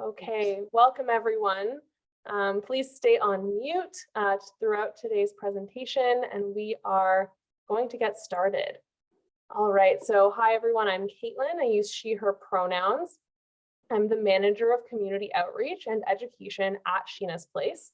Okay, welcome everyone. Please stay on mute throughout today's presentation, and we are going to get started. All right, so hi everyone, I'm Kaitlyn. I use she, her pronouns. I'm the manager of community outreach and education at Sheena's Place.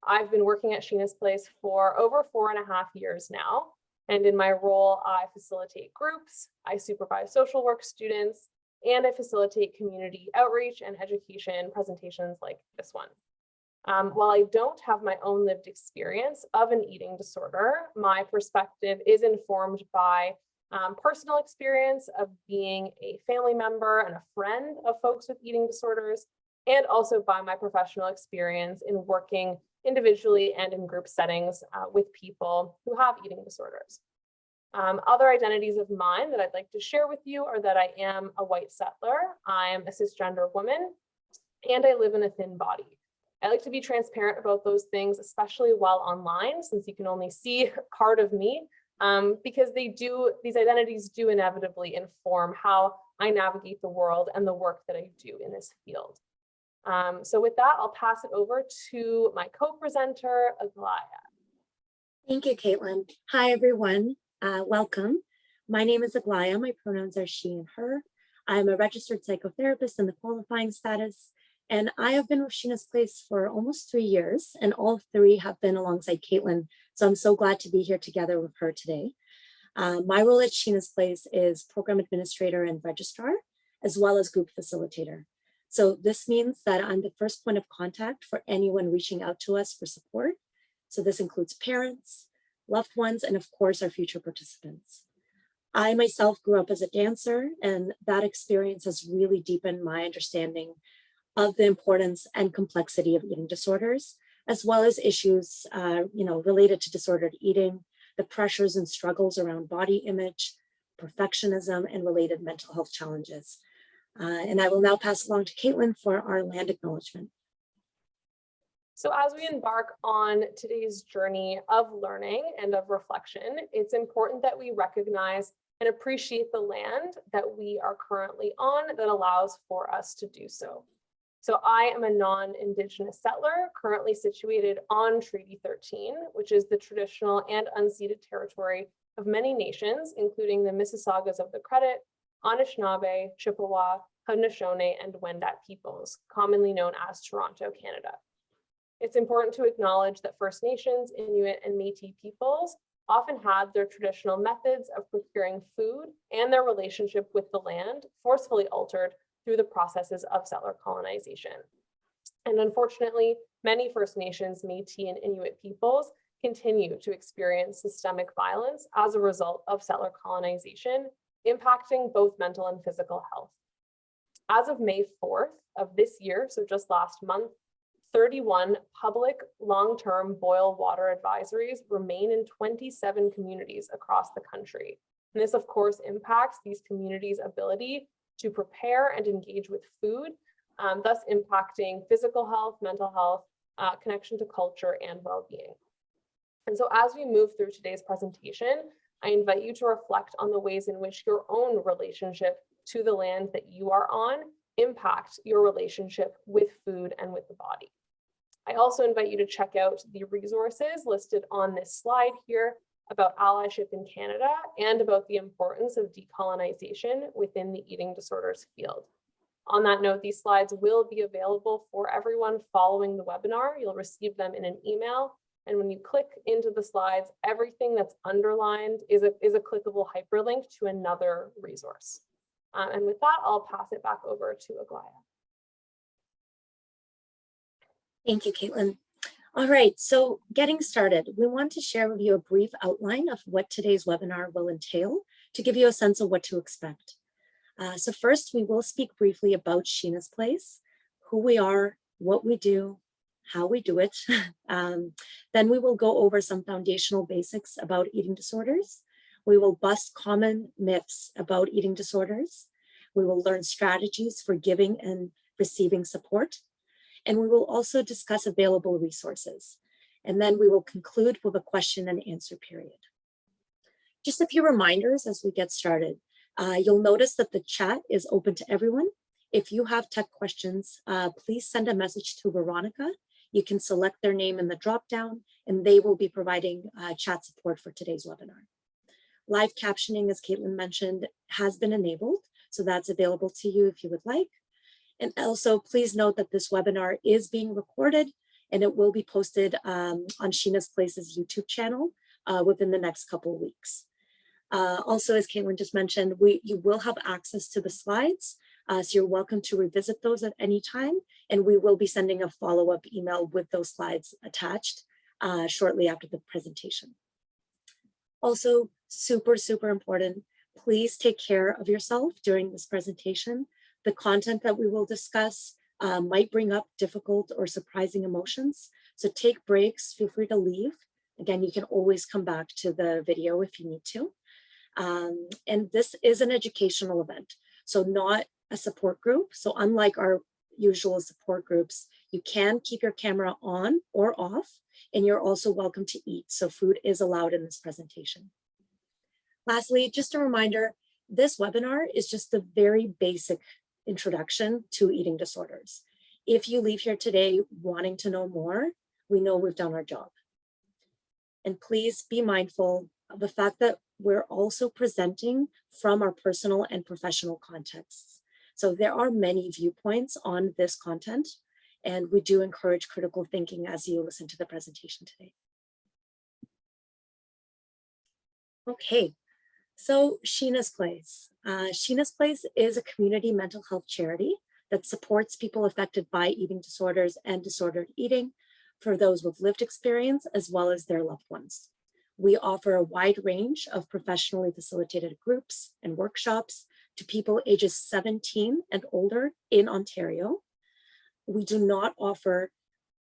I've been working at Sheena's Place for over 4.5 years now. And in my role, I facilitate groups, I supervise social work students, and I facilitate community outreach and education presentations like this one. While I don't have my own lived experience of an eating disorder, my perspective is informed by personal experience of being a family member and a friend of folks with eating disorders, and also by my professional experience in working individually and in group settings with people who have eating disorders. Other identities of mine that I'd like to share with you are that I am a white settler, I'm a cisgender woman, and I live in a thin body. I like to be transparent about those things, especially while online, since you can only see part of me, because these identities do inevitably inform how I navigate the world and the work that I do in this field. So with that, I'll pass it over to my co-presenter, Aglaia. Thank you, Kaitlyn. Hi, everyone. Welcome. My name is Aglaia. My pronouns are she and her. I'm a registered psychotherapist in the qualifying status, and I have been with Sheena's Place for almost 3 years, and all 3 have been alongside Kaitlyn. So I'm so glad to be here together with her today. My role at Sheena's Place is program administrator and registrar, as well as group facilitator. So this means that I'm the first point of contact for anyone reaching out to us for support. So this includes parents, loved ones, and of course, our future participants. I myself grew up as a dancer, and that experience has really deepened my understanding of the importance and complexity of eating disorders, as well as issues related to disordered eating, the pressures and struggles around body image, perfectionism, and related mental health challenges. And I will now pass along to Kaitlyn for our land acknowledgement. So as we embark on today's journey of learning and of reflection, it's important that we recognize and appreciate the land that we are currently on that allows for us to do so. So I am a non-Indigenous settler currently situated on Treaty 13, which is the traditional and unceded territory of many nations, including the Mississaugas of the Credit, Anishinaabe, Chippewa, Haudenosaunee, and Wendat peoples, commonly known as Toronto, Canada. It's important to acknowledge that First Nations, Inuit, and Métis peoples often had their traditional methods of procuring food and their relationship with the land forcefully altered through the processes of settler colonization. And unfortunately, many First Nations, Métis, and Inuit peoples continue to experience systemic violence as a result of settler colonization, impacting both mental and physical health. As of May 4th of this year, so just last month, 31 public long-term boil water advisories remain in 27 communities across the country. And this, of course, impacts these communities' ability to prepare and engage with food, thus impacting physical health, mental health, connection to culture, and well-being. And so as we move through today's presentation, I invite you to reflect on the ways in which your own relationship to the land that you are on impact your relationship with food and with the body. I also invite you to check out the resources listed on this slide here about allyship in Canada and about the importance of decolonization within the eating disorders field. On that note, these slides will be available for everyone following the webinar. You'll receive them in an email. And when you click into the slides, everything that's underlined is a clickable hyperlink to another resource. And with that, I'll pass it back over to Aglaia. Thank you, Kaitlyn. All right, so getting started, we want to share with you a brief outline of what today's webinar will entail to give you a sense of what to expect. So first, we will speak briefly about Sheena's Place, who we are, what we do, how we do it. Then we will go over some foundational basics about eating disorders. We will bust common myths about eating disorders. We will learn strategies for giving and receiving support. And we will also discuss available resources. And then we will conclude with a question and answer period. Just a few reminders as we get started. You'll notice that the chat is open to everyone. If you have tech questions, please send a message to Veronica. You can select their name in the dropdown, and they will be providing chat support for today's webinar. Live captioning, as Kaitlyn mentioned, has been enabled, so that's available to you if you would like. And also, please note that this webinar is being recorded, and it will be posted on Sheena's Place's YouTube channel within the next couple of weeks. Also, as Kaitlyn just mentioned, you will have access to the slides, so you're welcome to revisit those at any time, and we will be sending a follow-up email with those slides attached shortly after the presentation. Also, super, super important, please take care of yourself during this presentation. The content that we will discuss might bring up difficult or surprising emotions, so take breaks, feel free to leave. Again, you can always come back to the video if you need to. And this is an educational event, so not a support group. So unlike our usual support groups, you can keep your camera on or off, and you're also welcome to eat. So food is allowed in this presentation. Lastly, just a reminder, this webinar is just the very basic introduction to eating disorders. If you leave here today wanting to know more, we know we've done our job. And please be mindful of the fact that we're also presenting from our personal and professional contexts. So there are many viewpoints on this content, and we do encourage critical thinking as you listen to the presentation today. Okay, so Sheena's Place. Sheena's Place is a community mental health charity that supports people affected by eating disorders and disordered eating for those with lived experience as well as their loved ones. We offer a wide range of professionally facilitated groups and workshops to people ages 17 and older in Ontario. We do not offer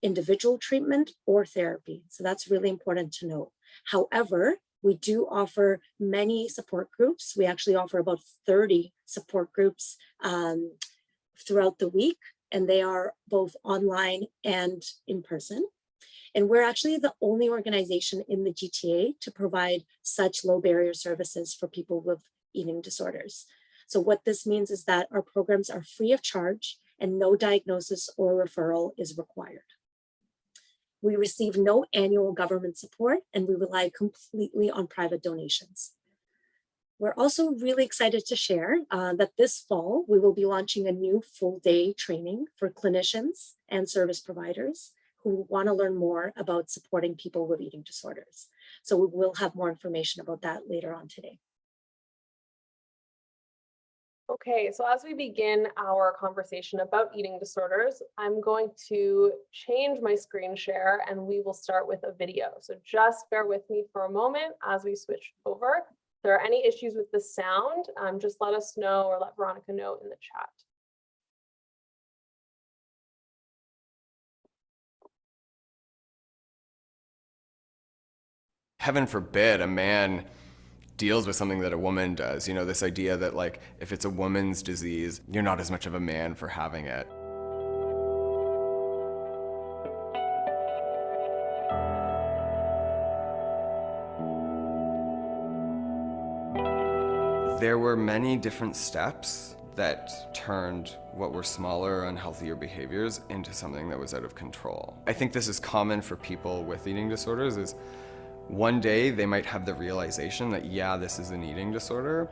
individual treatment or therapy, so that's really important to note. However, we do offer many support groups. We actually offer about 30 support groups throughout the week, and they are both online and in person. And we're actually the only organization in the GTA to provide such low barrier services for people with eating disorders. So what this means is that our programs are free of charge and no diagnosis or referral is required. We receive no annual government support, and we rely completely on private donations. We're also really excited to share that this fall, we will be launching a new full-day training for clinicians and service providers who want to learn more about supporting people with eating disorders. So we will have more information about that later on today. Okay, so as we begin our conversation about eating disorders, I'm going to change my screen share and we will start with a video. So just bear with me for a moment as we switch over. If there are any issues with the sound, just let us know or let Veronica know in the chat. Heaven forbid a man deals with something that a woman does. You know, this idea that like, if it's a woman's disease, you're not as much of a man for having it. There were many different steps that turned what were smaller, unhealthier behaviors into something that was out of control. I think this is common for people with eating disorders is one day they might have the realization that, yeah, this is an eating disorder,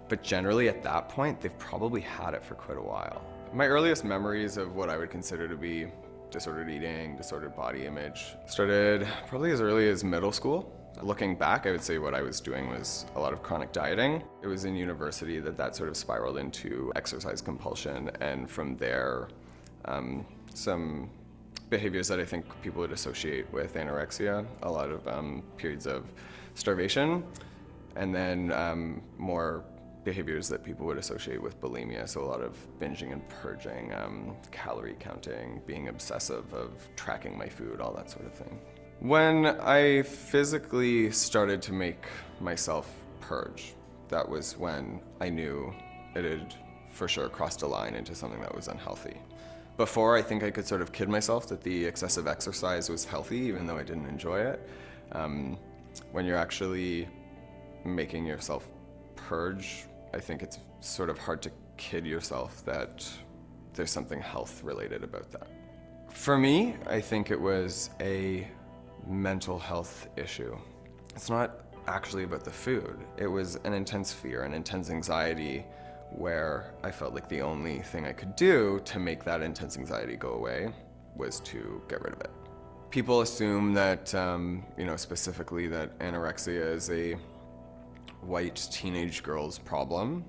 but generally at that point, they've probably had it for quite a while. My earliest memories of what I would consider to be disordered eating, disordered body image, started probably as early as middle school. Looking back, I would say what I was doing was a lot of chronic dieting. It was in university that sort of spiraled into exercise compulsion, and from there, some behaviors that I think people would associate with anorexia, a lot of periods of starvation, and then more behaviors that people would associate with bulimia, so a lot of binging and purging, calorie counting, being obsessive of tracking my food, all that sort of thing. When I physically started to make myself purge, that was when I knew it had for sure crossed a line into something that was unhealthy. Before, I think I could sort of kid myself that the excessive exercise was healthy, even though I didn't enjoy it. When you're actually making yourself purge, I think it's sort of hard to kid yourself that there's something health related about that. For me, I think it was a mental health issue. It's not actually about the food. It was an intense fear, an intense anxiety, where I felt like the only thing I could do to make that intense anxiety go away was to get rid of it. People assume that, specifically that anorexia is a white teenage girl's problem.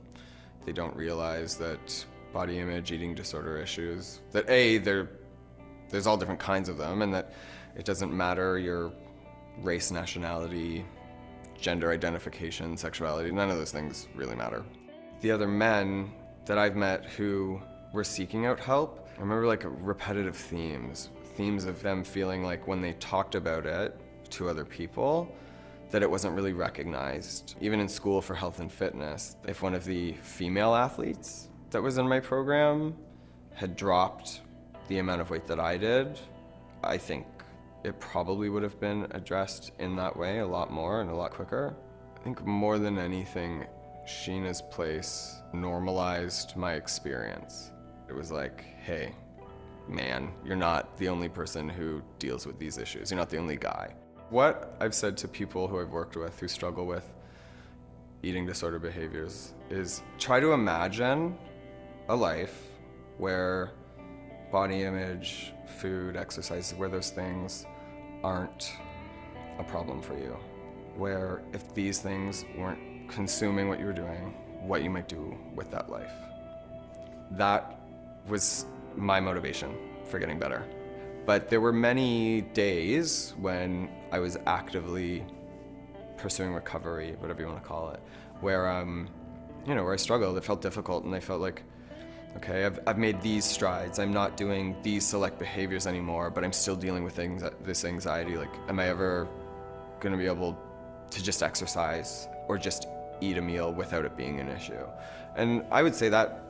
They don't realize that body image, eating disorder issues, that there's all different kinds of them, and that it doesn't matter your race, nationality, gender identification, sexuality, none of those things really matter. The other men that I've met who were seeking out help, I remember like repetitive themes of them feeling like when they talked about it to other people, that it wasn't really recognized. Even in school for health and fitness, if one of the female athletes that was in my program had dropped the amount of weight that I did, I think it probably would have been addressed in that way a lot more and a lot quicker. I think more than anything, Sheena's place normalized my experience. It was like, hey, man, you're not the only person who deals with these issues. You're not the only guy. What I've said to people who I've worked with who struggle with eating disorder behaviors is try to imagine a life where body image, food, exercise, where those things aren't a problem for you. Where if these things weren't consuming what you were doing, what you might do with that life. That was my motivation for getting better. But there were many days when I was actively pursuing recovery, whatever you want to call it, where where I struggled. It felt difficult, and I felt like, okay, I've made these strides. I'm not doing these select behaviors anymore, but I'm still dealing with this anxiety. Like, am I ever going to be able to just exercise or just eat a meal without it being an issue? And I would say that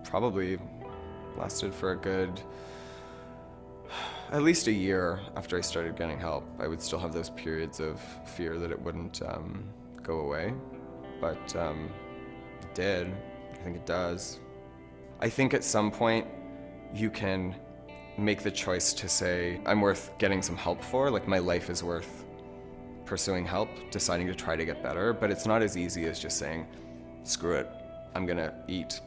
probably lasted for a good, at least a year after I started getting help. I would still have those periods of fear that it wouldn't go away, but it did. I think it does. I think at some point you can make the choice to say, I'm worth getting some help for, like my life is worth pursuing help, deciding to try to get better, but it's not as easy as just saying, screw it, I'm gonna eat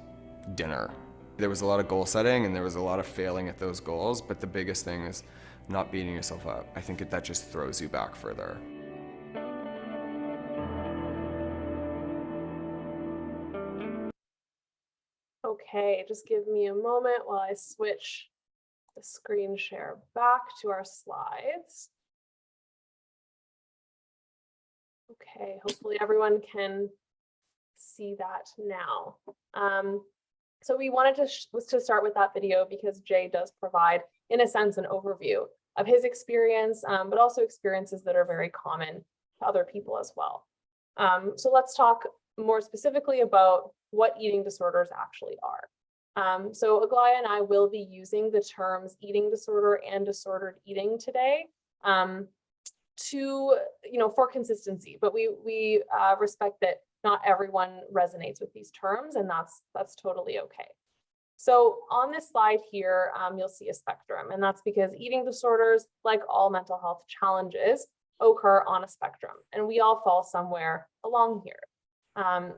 dinner. There was a lot of goal setting and there was a lot of failing at those goals, but the biggest thing is not beating yourself up. I think that just throws you back further. Okay, just give me a moment while I switch the screen share back to our slides. Okay, hopefully everyone can see that now. So we wanted to start with that video because Jay does provide, in a sense, an overview of his experience, but also experiences that are very common to other people as well. So let's talk more specifically about what eating disorders actually are. So Aglaia and I will be using the terms eating disorder and disordered eating today for consistency, but we respect that not everyone resonates with these terms, and that's totally okay. So on this slide here, you'll see a spectrum, and that's because eating disorders, like all mental health challenges, occur on a spectrum, and we all fall somewhere along here.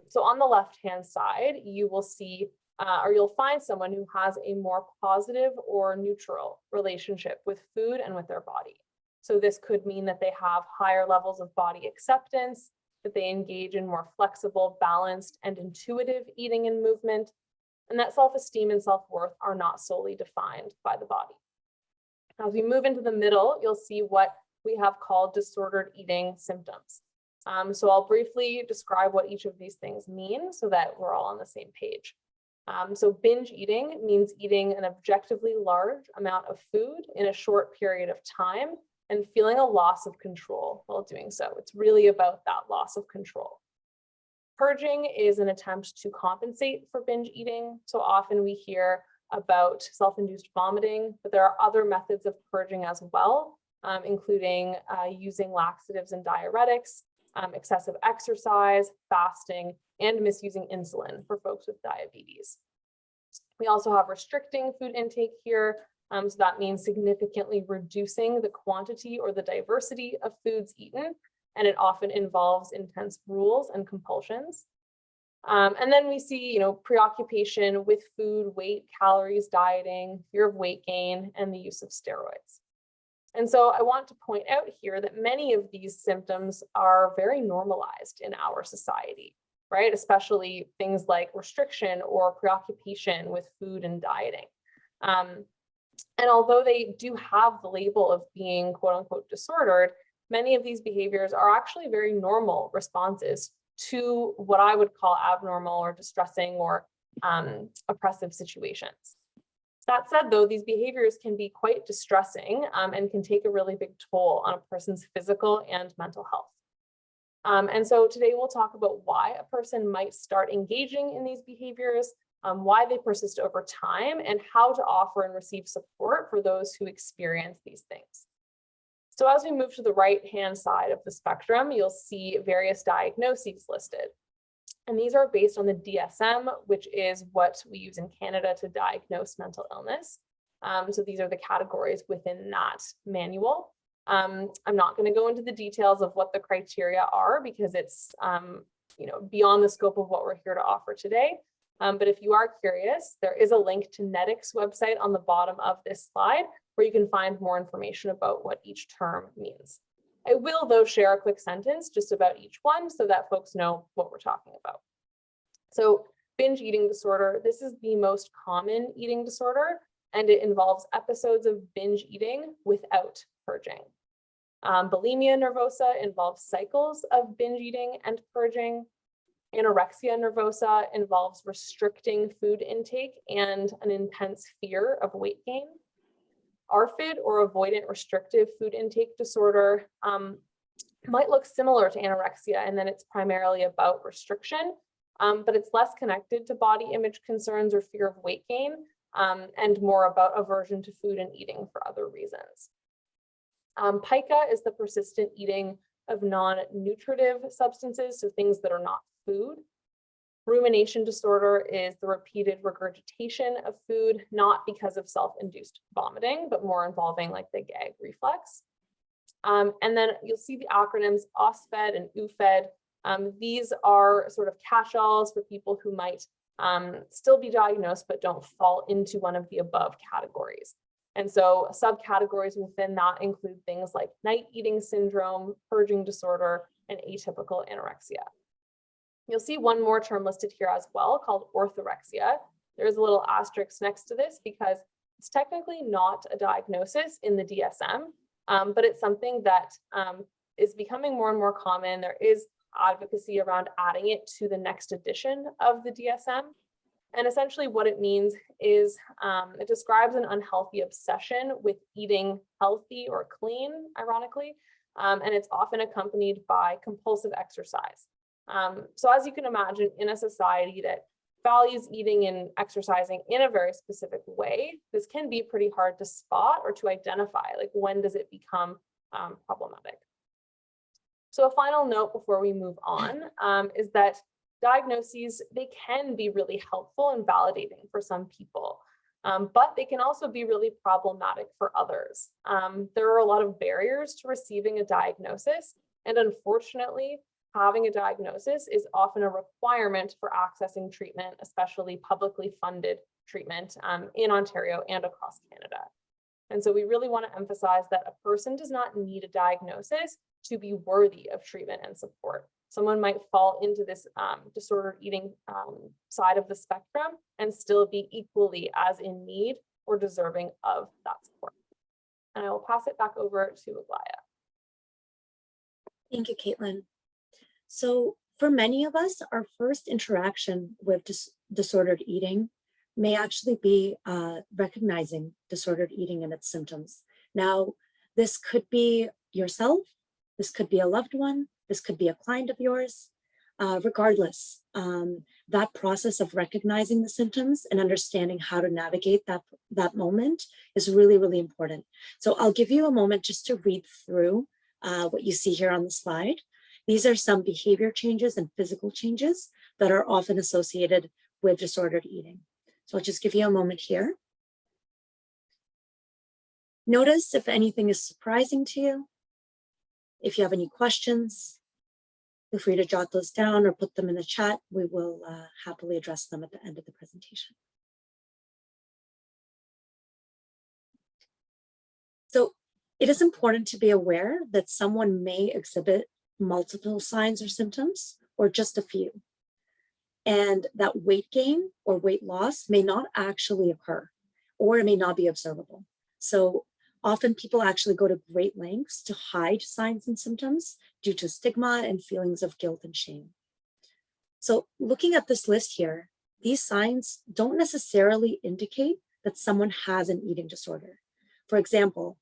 So on the left-hand side, you will see, or you'll find someone who has a more positive or neutral relationship with food and with their body. So this could mean that they have higher levels of body acceptance, that they engage in more flexible, balanced, and intuitive eating and movement, and that self-esteem and self-worth are not solely defined by the body. As we move into the middle, you'll see what we have called disordered eating symptoms. So I'll briefly describe what each of these things mean so that we're all on the same page. So binge eating means eating an objectively large amount of food in a short period of time and feeling a loss of control while doing so. It's really about that loss of control. Purging is an attempt to compensate for binge eating. So often we hear about self-induced vomiting, but there are other methods of purging as well, including using laxatives and diuretics, excessive exercise, fasting, and misusing insulin for folks with diabetes. We also have restricting food intake here. So that means significantly reducing the quantity or the diversity of foods eaten, and it often involves intense rules and compulsions. And then we see, preoccupation with food, weight, calories, dieting, fear of weight gain, and the use of steroids. And so I want to point out here that many of these symptoms are very normalized in our society, right? Especially things like restriction or preoccupation with food and dieting. And although they do have the label of being quote unquote disordered, many of these behaviors are actually very normal responses to what I would call abnormal or distressing or oppressive situations. That said, though, these behaviors can be quite distressing and can take a really big toll on a person's physical and mental health. And so today we'll talk about why a person might start engaging in these behaviors, why they persist over time, and how to offer and receive support for those who experience these things. So as we move to the right-hand side of the spectrum, you'll see various diagnoses listed. And these are based on the DSM, which is what we use in Canada to diagnose mental illness. So these are the categories within that manual. I'm not going to go into the details of what the criteria are because it's beyond the scope of what we're here to offer today. But if you are curious, there is a link to NEDIC's website on the bottom of this slide where you can find more information about what each term means. I will, though, share a quick sentence just about each one so that folks know what we're talking about. So binge eating disorder, this is the most common eating disorder, and it involves episodes of binge eating without purging. Bulimia nervosa involves cycles of binge eating and purging. Anorexia nervosa involves restricting food intake and an intense fear of weight gain. ARFID, or avoidant restrictive food intake disorder, might look similar to anorexia, and then it's primarily about restriction, but it's less connected to body image concerns or fear of weight gain, and more about aversion to food and eating for other reasons. Pica is the persistent eating of non-nutritive substances, so things that are not food. Rumination disorder is the repeated regurgitation of food, not because of self-induced vomiting, but more involving like the gag reflex. And then you'll see the acronyms OSFED and UFED. These are sort of catch-alls for people who might still be diagnosed, but don't fall into one of the above categories. And so subcategories within that include things like night eating syndrome, purging disorder, and atypical anorexia. You'll see one more term listed here as well called orthorexia. There's a little asterisk next to this because it's technically not a diagnosis in the DSM, but it's something that is becoming more and more common. There is advocacy around adding it to the next edition of the DSM. And essentially what it means is it describes an unhealthy obsession with eating healthy or clean, ironically, and it's often accompanied by compulsive exercise. So as you can imagine, in a society that values eating and exercising in a very specific way, this can be pretty hard to spot or to identify, like when does it become problematic. So a final note before we move on is that diagnoses, they can be really helpful and validating for some people, but they can also be really problematic for others. There are a lot of barriers to receiving a diagnosis, and unfortunately, having a diagnosis is often a requirement for accessing treatment, especially publicly funded treatment in Ontario and across Canada. And so we really want to emphasize that a person does not need a diagnosis to be worthy of treatment and support. Someone might fall into this disordered eating side of the spectrum and still be equally as in need or deserving of that support. And I will pass it back over to Aglaia. Thank you, Kaitlyn. So for many of us, our first interaction with disordered eating may actually be recognizing disordered eating and its symptoms. Now, this could be yourself, this could be a loved one, this could be a client of yours. Regardless, that process of recognizing the symptoms and understanding how to navigate that moment is really, really important. So I'll give you a moment just to read through what you see here on the slide. These are some behavior changes and physical changes that are often associated with disordered eating. So I'll just give you a moment here. Notice if anything is surprising to you. If you have any questions, feel free to jot those down or put them in the chat. We will happily address them at the end of the presentation. So it is important to be aware that someone may exhibit multiple signs or symptoms, or just a few, and that weight gain or weight loss may not actually occur, or it may not be observable. So often people actually go to great lengths to hide signs and symptoms due to stigma and feelings of guilt and shame. So looking at this list here, these signs don't necessarily indicate that someone has an eating disorder. For example,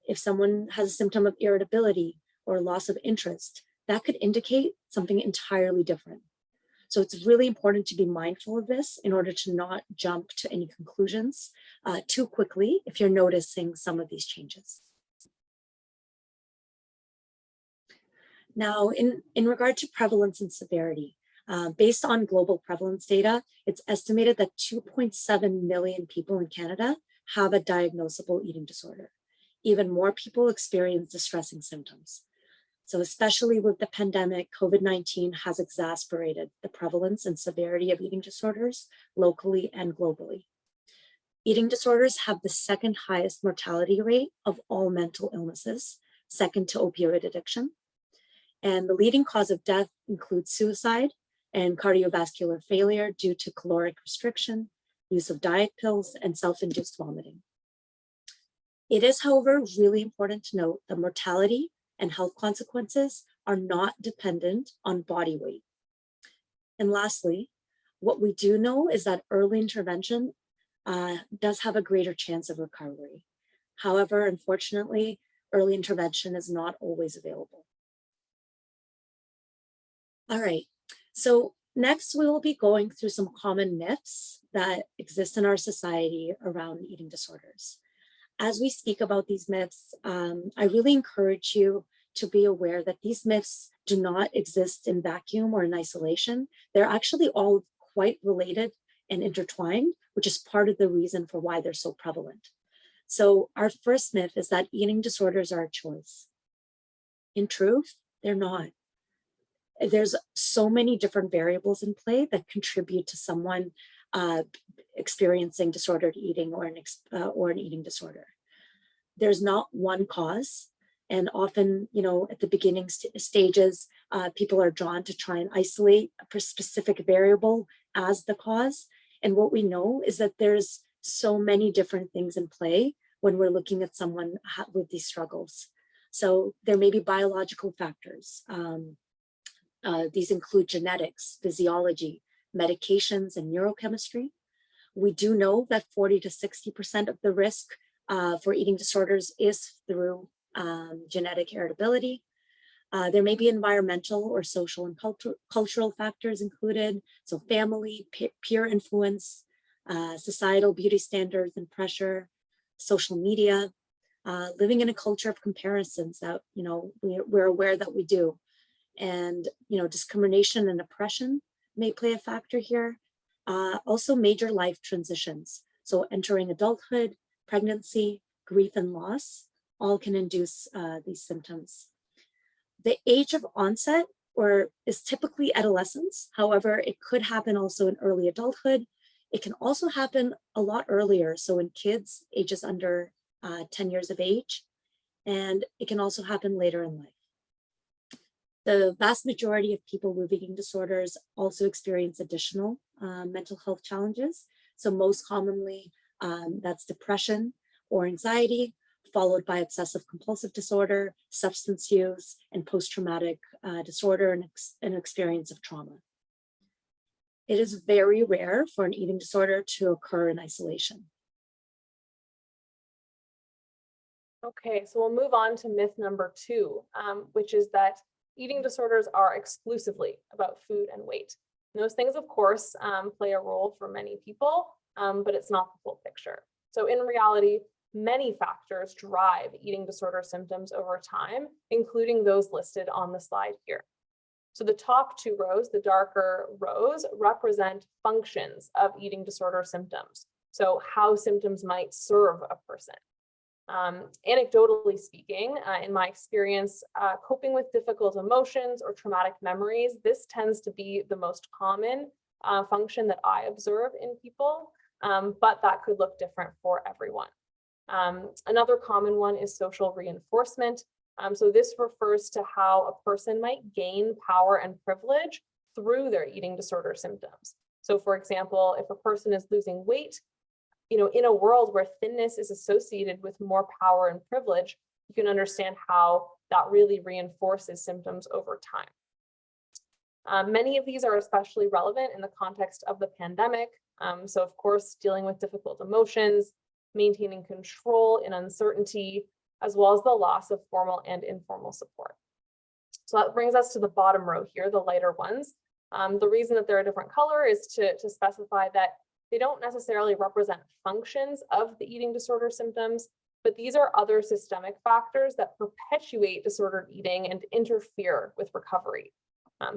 if someone has a symptom of irritability or loss of interest, that could indicate something entirely different. So it's really important to be mindful of this in order to not jump to any conclusions too quickly if you're noticing some of these changes. Now, in regard to prevalence and severity, based on global prevalence data, it's estimated that 2.7 million people in Canada have a diagnosable eating disorder. Even more people experience distressing symptoms. So especially with the pandemic, COVID-19 has exacerbated the prevalence and severity of eating disorders locally and globally. Eating disorders have the second highest mortality rate of all mental illnesses, second to opioid addiction. And the leading cause of death includes suicide and cardiovascular failure due to caloric restriction, use of diet pills, and self-induced vomiting. It is, however, really important to note that mortality and health consequences are not dependent on body weight. And lastly, what we do know is that early intervention does have a greater chance of recovery. However, unfortunately, early intervention is not always available. All right, so next we will be going through some common myths that exist in our society around eating disorders. As we speak about these myths, I really encourage you to be aware that these myths do not exist in vacuum or in isolation. They're actually all quite related and intertwined, which is part of the reason for why they're so prevalent. So our first myth is that eating disorders are a choice. In truth, they're not. There's so many different variables in play that contribute to someone experiencing disordered eating or an eating disorder. There's not one cause, and often, at the beginning stages, people are drawn to try and isolate a specific variable as the cause. And what we know is that there's so many different things in play when we're looking at someone with these struggles. So there may be biological factors. These include genetics, physiology, medications, and neurochemistry. We do know that 40 to 60% of the risk for eating disorders is through genetic heritability. There may be environmental or social and cultural factors included, so family, peer influence, societal beauty standards and pressure, social media, living in a culture of comparisons that we're aware that we do. And discrimination and oppression may play a factor here. Also major life transitions. So entering adulthood, pregnancy, grief and loss, all can induce these symptoms. The age of onset is typically adolescence. However, it could happen also in early adulthood. It can also happen a lot earlier. So in kids, ages under 10 years of age, and it can also happen later in life. The vast majority of people with eating disorders also experience additional mental health challenges. So most commonly, that's depression or anxiety, followed by obsessive compulsive disorder, substance use, and post-traumatic disorder and an experience of trauma. It is very rare for an eating disorder to occur in isolation. Okay, so we'll move on to myth number 2, which is that eating disorders are exclusively about food and weight. And those things, of course, play a role for many people, but it's not the full picture. So in reality, many factors drive eating disorder symptoms over time, including those listed on the slide here. So the top two rows, the darker rows, represent functions of eating disorder symptoms. So how symptoms might serve a person. Anecdotally speaking, in my experience, coping with difficult emotions or traumatic memories, this tends to be the most common function that I observe in people, but that could look different for everyone. Another common one is social reinforcement. So this refers to how a person might gain power and privilege through their eating disorder symptoms. So for example, if a person is losing weight, in a world where thinness is associated with more power and privilege, you can understand how that really reinforces symptoms over time. Many of these are especially relevant in the context of the pandemic. So of course, dealing with difficult emotions, maintaining control in uncertainty, as well as the loss of formal and informal support. So that brings us to the bottom row here, the lighter ones. The reason that they're a different color is to specify that they don't necessarily represent functions of the eating disorder symptoms, but these are other systemic factors that perpetuate disordered eating and interfere with recovery.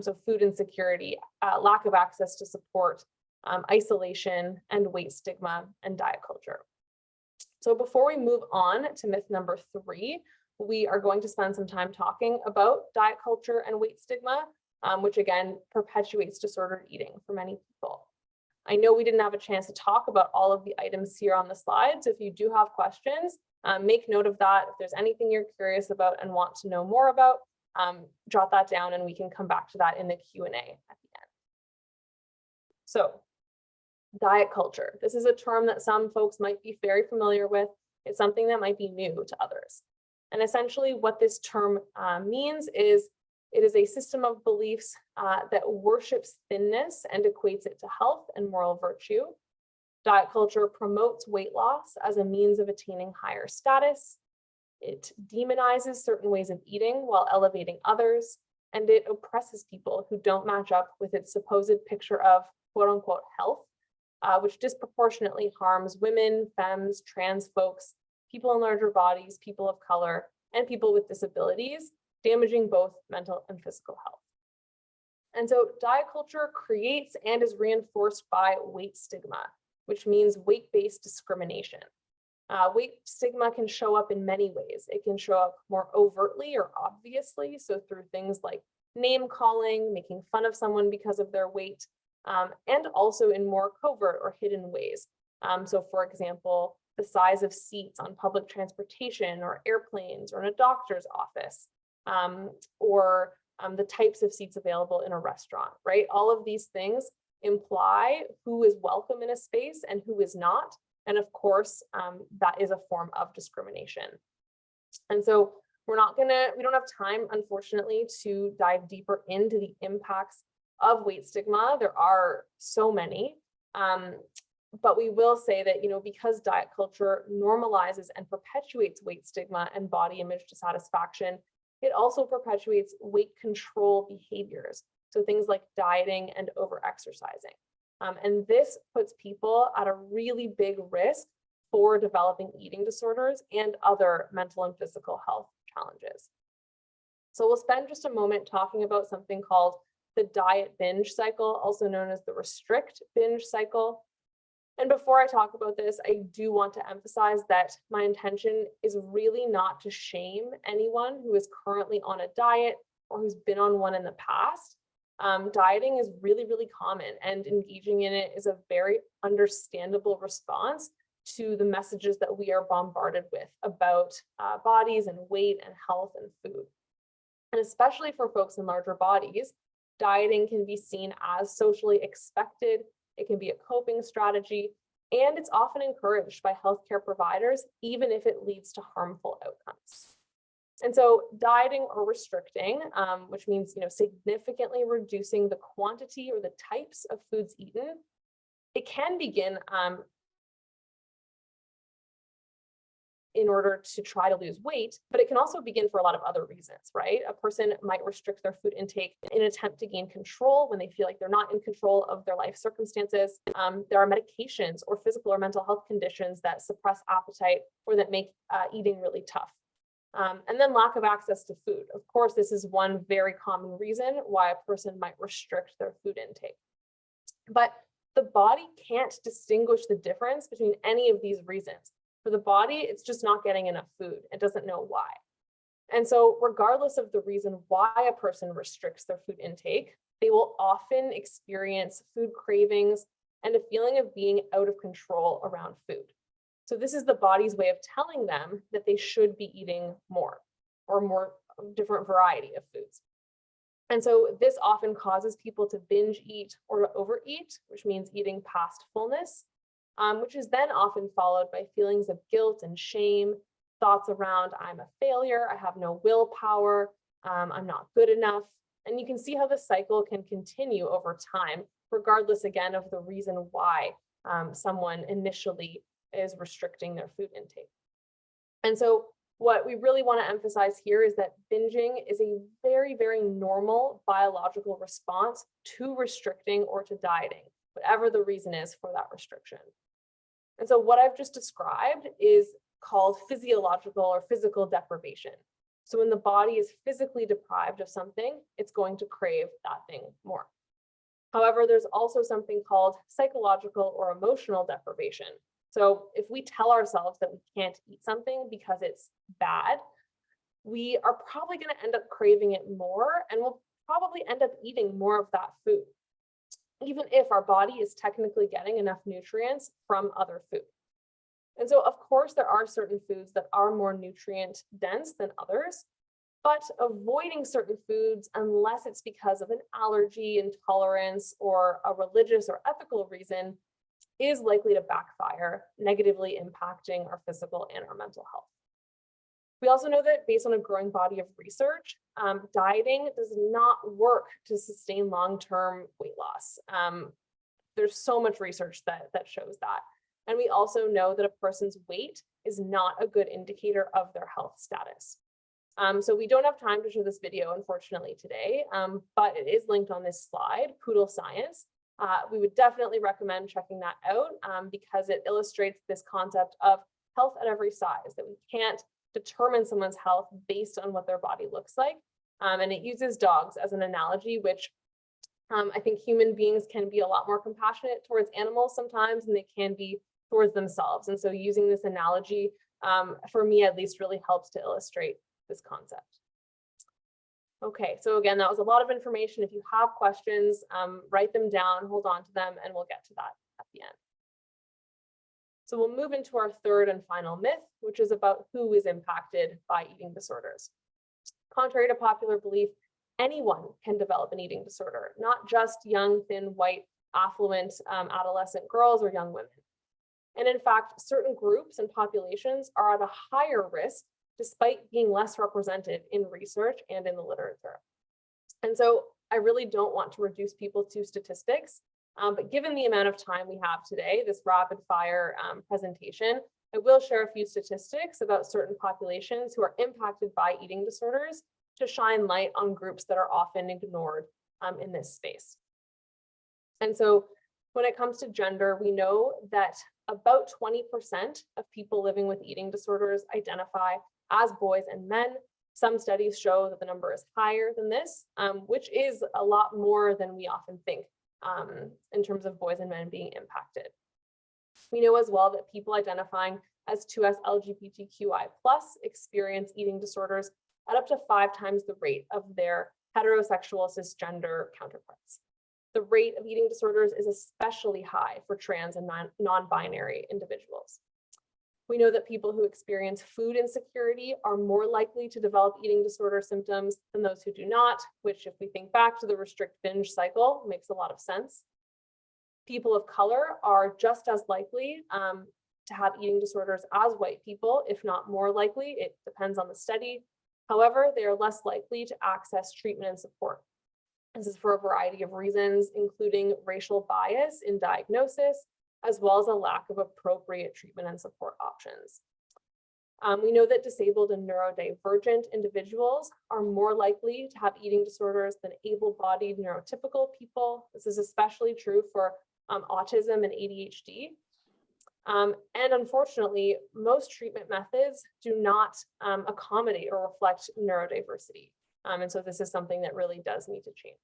So food insecurity, lack of access to support, isolation, and weight stigma and diet culture. So before we move on to myth number 3, we are going to spend some time talking about diet culture and weight stigma, which again perpetuates disordered eating for many people. I know we didn't have a chance to talk about all of the items here on the slide, so if you do have questions, make note of that. If there's anything you're curious about and want to know more about, jot that down and we can come back to that in the Q&A at the end. So, diet culture. This is a term that some folks might be very familiar with. It's something that might be new to others. And essentially what this term means is it is a system of beliefs that worships thinness and equates it to health and moral virtue. Diet culture promotes weight loss as a means of attaining higher status. It demonizes certain ways of eating while elevating others, and it oppresses people who don't match up with its supposed picture of quote unquote health, which disproportionately harms women, femmes, trans folks, people in larger bodies, people of color, and people with disabilities, damaging both mental and physical health. And so diet culture creates and is reinforced by weight stigma, which means weight-based discrimination. Weight stigma can show up in many ways. It can show up more overtly or obviously, so through things like name calling, making fun of someone because of their weight, and also in more covert or hidden ways. So for example, the size of seats on public transportation or airplanes or in a doctor's office, or the types of seats available in a restaurant, right? All of these things imply who is welcome in a space and who is not. And of course, that is a form of discrimination. And so we don't have time, unfortunately, to dive deeper into the impacts of weight stigma. There are so many, but we will say that, because diet culture normalizes and perpetuates weight stigma and body image dissatisfaction, it also perpetuates weight control behaviors. So things like dieting and over-exercising. And this puts people at a really big risk for developing eating disorders and other mental and physical health challenges. So we'll spend just a moment talking about something called the diet binge cycle, also known as the restrict binge cycle. And before I talk about this, I do want to emphasize that my intention is really not to shame anyone who is currently on a diet or who's been on one in the past. Dieting is really, really common, and engaging in it is a very understandable response to the messages that we are bombarded with about bodies and weight and health and food. And especially for folks in larger bodies, dieting can be seen as socially expected. It can be a coping strategy, and it's often encouraged by healthcare providers, even if it leads to harmful outcomes. And so dieting or restricting, which means significantly reducing the quantity or the types of foods eaten, it can begin in order to try to lose weight, but it can also begin for a lot of other reasons, right? A person might restrict their food intake in an attempt to gain control when they feel like they're not in control of their life circumstances. There are medications or physical or mental health conditions that suppress appetite or that make eating really tough. And then lack of access to food. Of course, this is one very common reason why a person might restrict their food intake. But the body can't distinguish the difference between any of these reasons. For the body, it's just not getting enough food. It doesn't know why. And so regardless of the reason why a person restricts their food intake, they will often experience food cravings and a feeling of being out of control around food. So this is the body's way of telling them that they should be eating more or more different variety of foods. And so this often causes people to binge eat or to overeat, which means eating past fullness, which is then often followed by feelings of guilt and shame, thoughts around I'm a failure, I have no willpower, I'm not good enough. And you can see how the cycle can continue over time, regardless again of the reason why someone initially is restricting their food intake. And so what we really want to emphasize here is that binging is a very, very normal biological response to restricting or to dieting, whatever the reason is for that restriction. And so what I've just described is called physiological or physical deprivation. So when the body is physically deprived of something, it's going to crave that thing more. However, there's also something called psychological or emotional deprivation. So if we tell ourselves that we can't eat something because it's bad, we are probably going to end up craving it more, and we'll probably end up eating more of that food, even if our body is technically getting enough nutrients from other food. And so, of course, there are certain foods that are more nutrient dense than others, but avoiding certain foods, unless it's because of an allergy, intolerance, or a religious or ethical reason, is likely to backfire, negatively impacting our physical and our mental health. We also know that based on a growing body of research, dieting does not work to sustain long-term weight loss. There's so much research that shows that. And we also know that a person's weight is not a good indicator of their health status. So we don't have time to show this video, unfortunately, today, but it is linked on this slide, Poodle Science. We would definitely recommend checking that out because it illustrates this concept of health at every size, that we can't determine someone's health based on what their body looks like. And it uses dogs as an analogy, which I think human beings can be a lot more compassionate towards animals sometimes than they can be towards themselves. And so using this analogy, for me at least, really helps to illustrate this concept. Okay, so again, that was a lot of information. If you have questions, write them down, hold on to them, and we'll get to that at the end. So we'll move into our third and final myth, which is about who is impacted by eating disorders. Contrary to popular belief, anyone can develop an eating disorder, not just young, thin, white, affluent adolescent girls or young women. And in fact, certain groups and populations are at a higher risk despite being less represented in research and in the literature. And so I really don't want to reduce people to statistics, but given the amount of time we have today, this rapid fire presentation, I will share a few statistics about certain populations who are impacted by eating disorders to shine light on groups that are often ignored in this space. And so when it comes to gender, we know that about 20% of people living with eating disorders identify as boys and men. Some studies show that the number is higher than this, which is a lot more than we often think in terms of boys and men being impacted. We know as well that people identifying as 2S LGBTQI+ experience eating disorders at up to 5 times the rate of their heterosexual cisgender counterparts. The rate of eating disorders is especially high for trans and non-binary individuals. We know that people who experience food insecurity are more likely to develop eating disorder symptoms than those who do not, which if we think back to the restrict binge cycle, makes a lot of sense. People of color are just as likely to have eating disorders as white people, if not more likely. It depends on the study. However, they are less likely to access treatment and support. This is for a variety of reasons, including racial bias in diagnosis, as well as a lack of appropriate treatment and support options. We know that disabled and neurodivergent individuals are more likely to have eating disorders than able-bodied neurotypical people. This is especially true for autism and ADHD. And unfortunately, most treatment methods do not accommodate or reflect neurodiversity. And so this is something that really does need to change.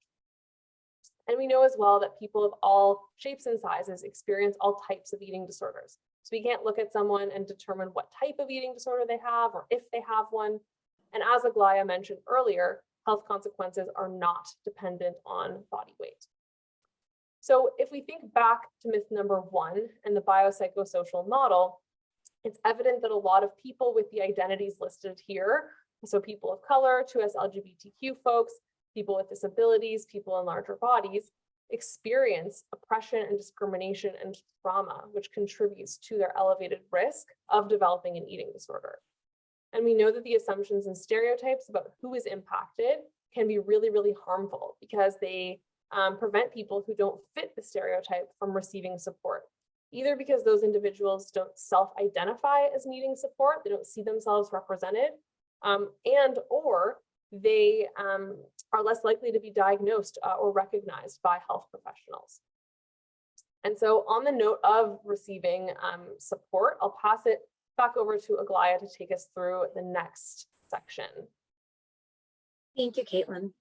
And we know as well that people of all shapes and sizes experience all types of eating disorders. So we can't look at someone and determine what type of eating disorder they have or if they have one. And as Aglaia mentioned earlier, health consequences are not dependent on body weight. So if we think back to myth number 1 and the biopsychosocial model, it's evident that a lot of people with the identities listed here, so people of color, 2S LGBTQ folks, people with disabilities, people in larger bodies, experience oppression and discrimination and trauma, which contributes to their elevated risk of developing an eating disorder. And we know that the assumptions and stereotypes about who is impacted can be really, really harmful because they prevent people who don't fit the stereotype from receiving support, either because those individuals don't self-identify as needing support, they don't see themselves represented, and or they are less likely to be diagnosed or recognized by health professionals. And so on the note of receiving support, I'll pass it back over to Aglaia to take us through the next section. Thank you, Kaitlyn.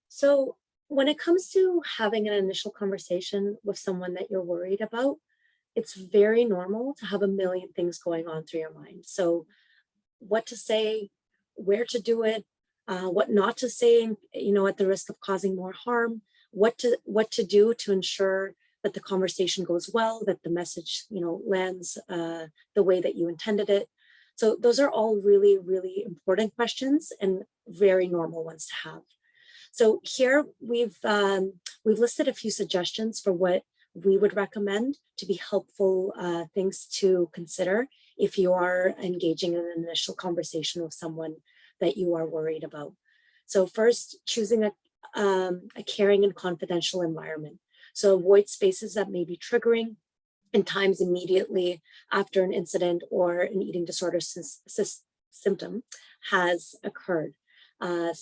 So when it comes to having an initial conversation with someone that you're worried about, it's very normal to have a million things going on through your mind. So what to say, where to do it, what not to say, at the risk of causing more harm, what to do to ensure that the conversation goes well, that the message, lands the way that you intended it. So those are all really, really important questions and very normal ones to have. So here we've listed a few suggestions for what we would recommend to be helpful things to consider if you are engaging in an initial conversation with someone that you are worried about. So first, choosing a caring and confidential environment. So avoid spaces that may be triggering and times immediately after an incident or an eating disorder symptom has occurred. I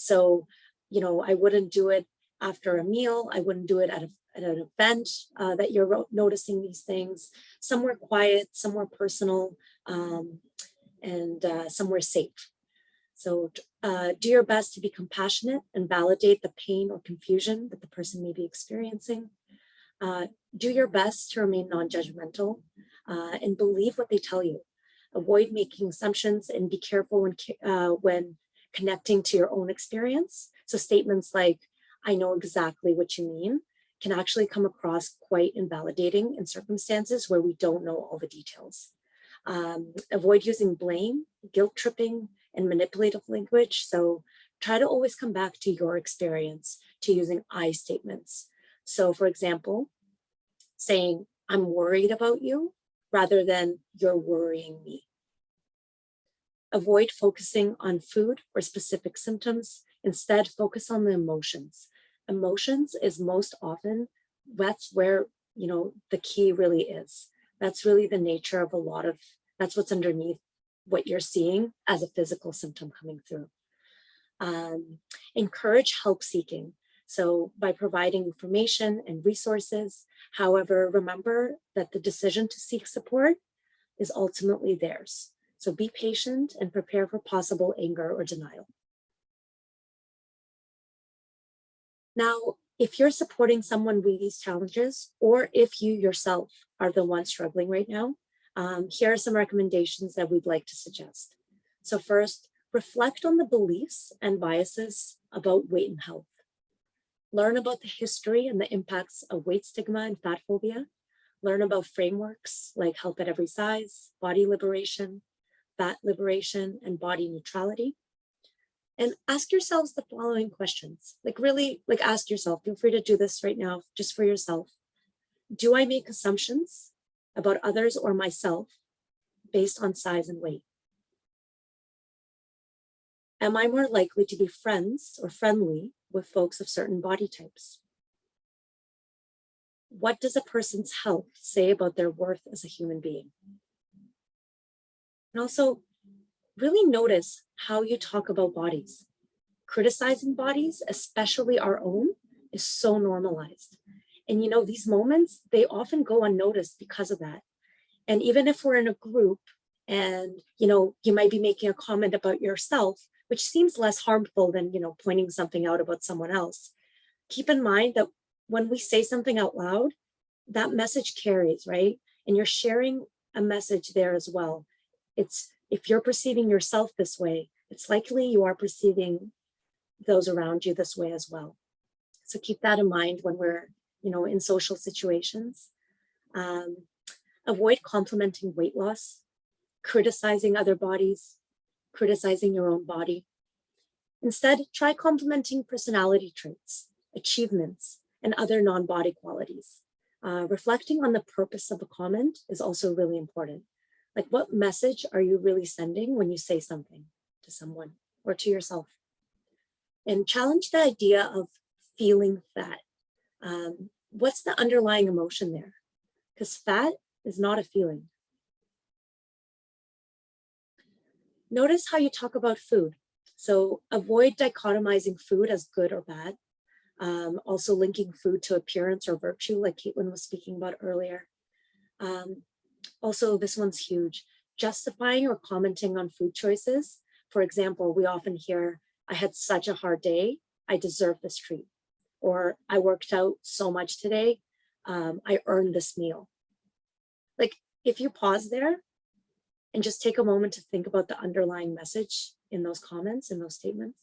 wouldn't do it after a meal. I wouldn't do it at an event that you're noticing these things. Somewhere quiet, somewhere personal, and somewhere safe. So do your best to be compassionate and validate the pain or confusion that the person may be experiencing. Do your best to remain non-judgmental and believe what they tell you. Avoid making assumptions and be careful when connecting to your own experience. So statements like, I know exactly what you mean, can actually come across quite invalidating in circumstances where we don't know all the details. Avoid using blame, guilt tripping, and manipulative language. So try to always come back to your experience, to using I statements. So for example, saying, I'm worried about you, rather than you're worrying me. Avoid focusing on food or specific symptoms. Instead, focus on the emotions. Emotions is most often, that's where, the key really is. That's really the nature of that's what's underneath what you're seeing as a physical symptom coming through. Encourage help seeking. So by providing information and resources, however, remember that the decision to seek support is ultimately theirs. So be patient and prepare for possible anger or denial. Now, if you're supporting someone with these challenges, or if you yourself are the one struggling right now, here are some recommendations that we'd like to suggest. So first, reflect on the beliefs and biases about weight and health. Learn about the history and the impacts of weight stigma and fat phobia. Learn about frameworks like health at every size, body liberation, fat liberation, and body neutrality. And ask yourselves the following questions. Ask yourself, feel free to do this right now, just for yourself. Do I make assumptions about others or myself based on size and weight? Am I more likely to be friends or friendly with folks of certain body types? What does a person's health say about their worth as a human being? And also, really notice how you talk about bodies. Criticizing bodies, especially our own, is so normalized. And these moments, they often go unnoticed because of that. And even if we're in a group and, you might be making a comment about yourself, which seems less harmful than, pointing something out about someone else. Keep in mind that when we say something out loud, that message carries, right? And you're sharing a message there as well. If you're perceiving yourself this way, it's likely you are perceiving those around you this way as well. So keep that in mind when we're, in social situations. Avoid complimenting weight loss, criticizing other bodies, criticizing your own body. Instead, try complimenting personality traits, achievements, and other non-body qualities. Reflecting on the purpose of a comment is also really important. Like, what message are you really sending when you say something to someone or to yourself? And challenge the idea of feeling fat. What's the underlying emotion there? Because fat is not a feeling. Notice how you talk about food. So avoid dichotomizing food as good or bad. Also linking food to appearance or virtue, like Kaitlyn was speaking about earlier. Also, this one's huge. Justifying or commenting on food choices. For example, we often hear, I had such a hard day, I deserve this treat. Or I worked out so much today, I earned this meal. Like, if you pause there and just take a moment to think about the underlying message in those comments, in those statements,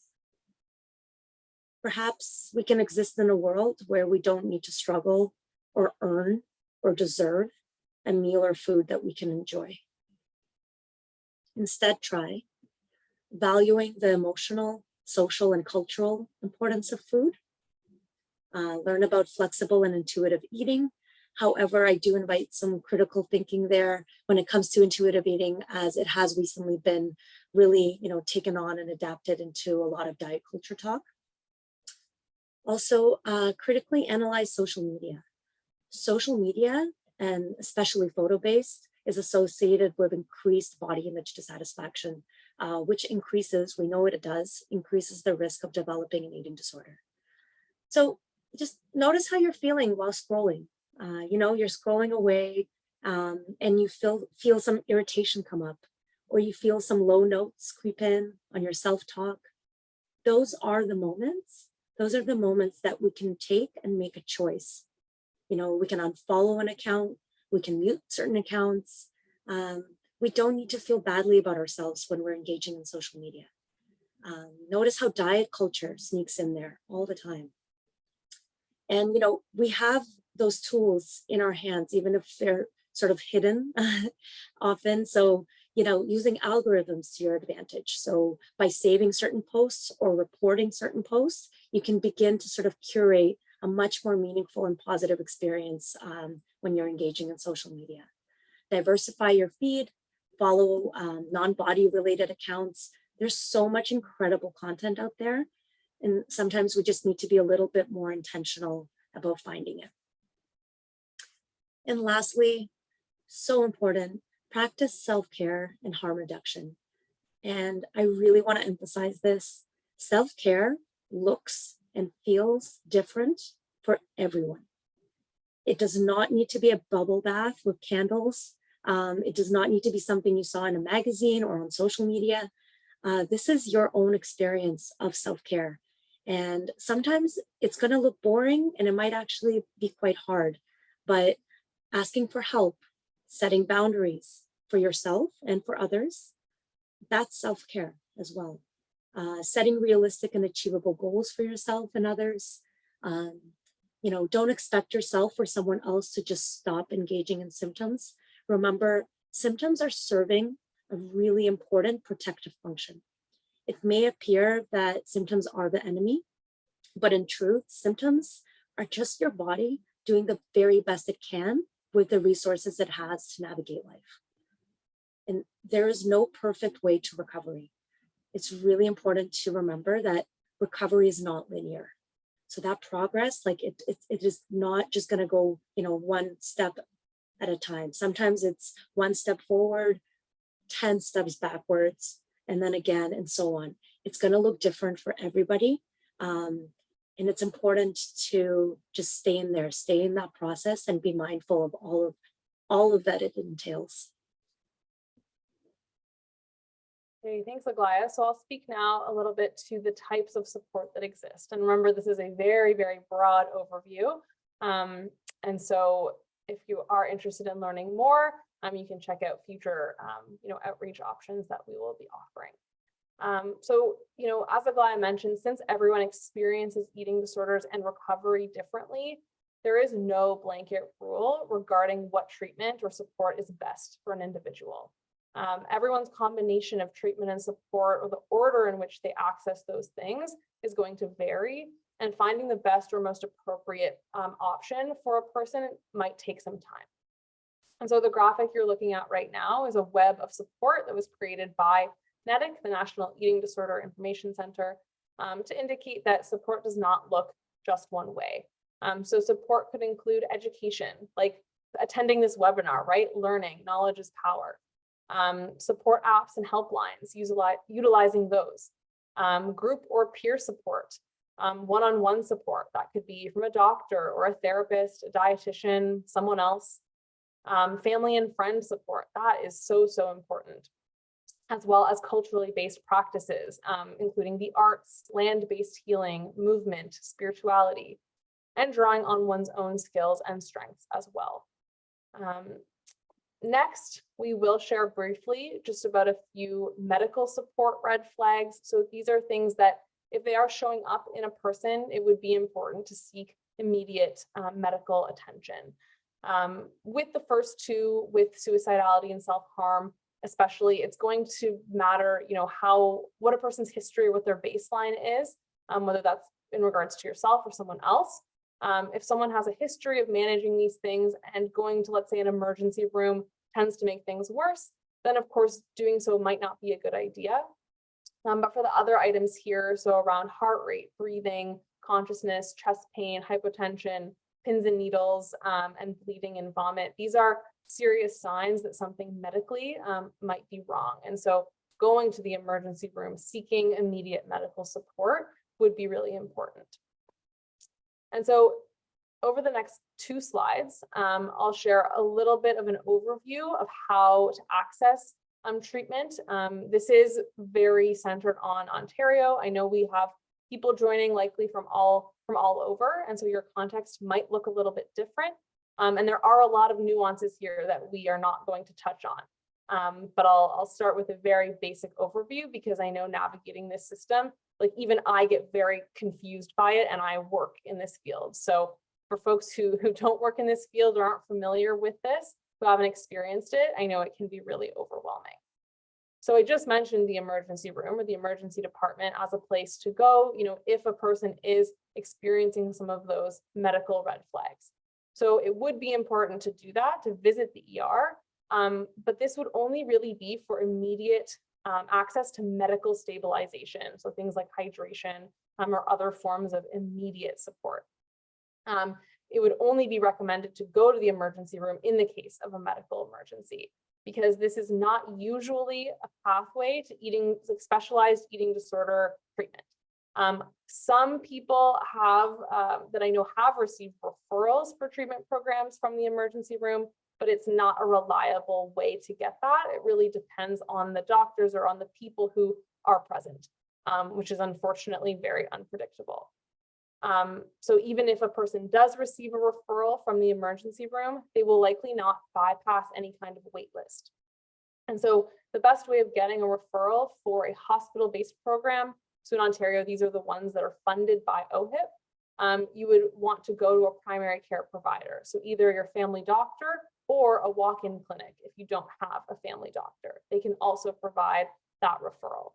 perhaps we can exist in a world where we don't need to struggle or earn or deserve a meal or food that we can enjoy. Instead, try valuing the emotional, social, and cultural importance of food. Learn about flexible and intuitive eating. However, I do invite some critical thinking there when it comes to intuitive eating, as it has recently been really, taken on and adapted into a lot of diet culture talk. Also, critically analyze social media. Social media, and especially photo-based, is associated with increased body image dissatisfaction, which increases, we know what it does, increases the risk of developing an eating disorder. So just notice how you're feeling while scrolling. You're scrolling away and you feel some irritation come up, or you feel some low notes creep in on your self-talk. Those are the moments that we can take and make a choice. We can unfollow an account, we can mute certain accounts. We don't need to feel badly about ourselves when we're engaging in social media. Notice how diet culture sneaks in there all the time. And, we have those tools in our hands, even if they're sort of hidden often. So, using algorithms to your advantage. So by saving certain posts or reporting certain posts, you can begin to sort of curate a much more meaningful and positive experience when you're engaging in social media. Diversify your feed, follow non-body related accounts. There's so much incredible content out there. And sometimes we just need to be a little bit more intentional about finding it. And lastly, so important, practice self-care and harm reduction. And I really want to emphasize this. Self-care looks and feels different for everyone. It does not need to be a bubble bath with candles. It does not need to be something you saw in a magazine or on social media. This is your own experience of self-care. And sometimes it's going to look boring and it might actually be quite hard, but asking for help, setting boundaries for yourself and for others, that's self-care as well. Setting realistic and achievable goals for yourself and others. Don't expect yourself or someone else to just stop engaging in symptoms. Remember, symptoms are serving a really important protective function. It may appear that symptoms are the enemy, but in truth, symptoms are just your body doing the very best it can with the resources it has to navigate life. And there is no perfect way to recovery. It's really important to remember that recovery is not linear. So that progress, it is not just going to go, one step at a time. Sometimes it's one step forward, 10 steps backwards, and then again, and so on. It's going to look different for everybody. And it's important to just stay in that process and be mindful of all all of that it entails. Okay, thanks, Aglaia. So I'll speak now a little bit to the types of support that exist. And remember, this is a very, very broad overview. And so if you are interested in learning more, you can check out future outreach options that we will be offering. As Aglaia mentioned, since everyone experiences eating disorders and recovery differently, there is no blanket rule regarding what treatment or support is best for an individual. Everyone's combination of treatment and support, or the order in which they access those things, is going to vary, and finding the best or most appropriate option for a person might take some time. And so the graphic you're looking at right now is a web of support that was created by NEDIC, the National Eating Disorder Information Center, to indicate that support does not look just one way. So support could include education, like attending this webinar, right? Learning, knowledge is power. Support apps and helplines, utilizing those. Group or peer support, one-on-one support, that could be from a doctor or a therapist, a dietitian, someone else. Family and friend support, that is so, so important, as well as culturally based practices, including the arts, land-based healing, movement, spirituality, and drawing on one's own skills and strengths as well. Next, we will share briefly just about a few medical support red flags. So these are things that if they are showing up in a person, it would be important to seek immediate medical attention. With the first two, with suicidality and self-harm, especially, it's going to matter, what a person's history or what their baseline is, whether that's in regards to yourself or someone else. If someone has a history of managing these things and going to, let's say, an emergency room tends to make things worse, then of course doing so might not be a good idea. But for the other items here, so around heart rate, breathing, consciousness, chest pain, hypotension, pins and needles, and bleeding and vomit, these are serious signs that something medically might be wrong. And so going to the emergency room, seeking immediate medical support would be really important. And so over the next two slides, I'll share a little bit of an overview of how to access treatment. This is very centered on Ontario. I know we have people joining likely from all over, and so your context might look a little bit different. And there are a lot of nuances here that we are not going to touch on. But I'll start with a very basic overview, because I know navigating this system, like even I get very confused by it, and I work in this field. So for folks who don't work in this field or aren't familiar with this, who haven't experienced it, I know it can be really overwhelming. So I just mentioned the emergency room or the emergency department as a place to go, if a person is experiencing some of those medical red flags. So it would be important to do that, to visit the ER, but this would only really be for immediate access to medical stabilization. So things like hydration or other forms of immediate support. It would only be recommended to go to the emergency room in the case of a medical emergency, because this is not usually a pathway to specialized eating disorder treatment. Some people that I know have received referrals for treatment programs from the emergency room, but it's not a reliable way to get that. It really depends on the doctors or on the people who are present, which is unfortunately very unpredictable. So even if a person does receive a referral from the emergency room, they will likely not bypass any kind of wait list. And so the best way of getting a referral for a hospital-based program, so in Ontario, these are the ones that are funded by OHIP, you would want to go to a primary care provider. So either your family doctor or a walk-in clinic if you don't have a family doctor. They can also provide that referral.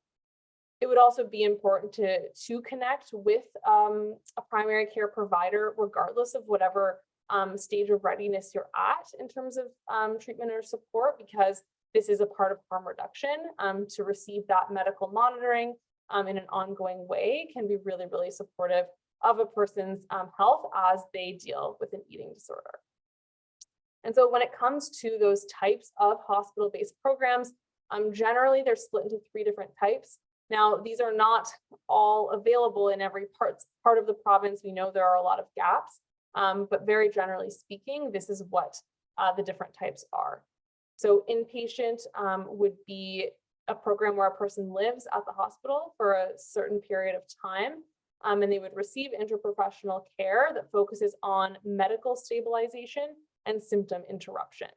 It would also be important to connect with a primary care provider, regardless of whatever stage of readiness you're at in terms of treatment or support, because this is a part of harm reduction. To receive that medical monitoring in an ongoing way can be really, really supportive of a person's health as they deal with an eating disorder. And so when it comes to those types of hospital-based programs, generally they're split into three different types. Now, these are not all available in every part of the province. We know there are a lot of gaps, but very generally speaking, this is what the different types are. So inpatient would be a program where a person lives at the hospital for a certain period of time, and they would receive interprofessional care that focuses on medical stabilization and symptom interruption.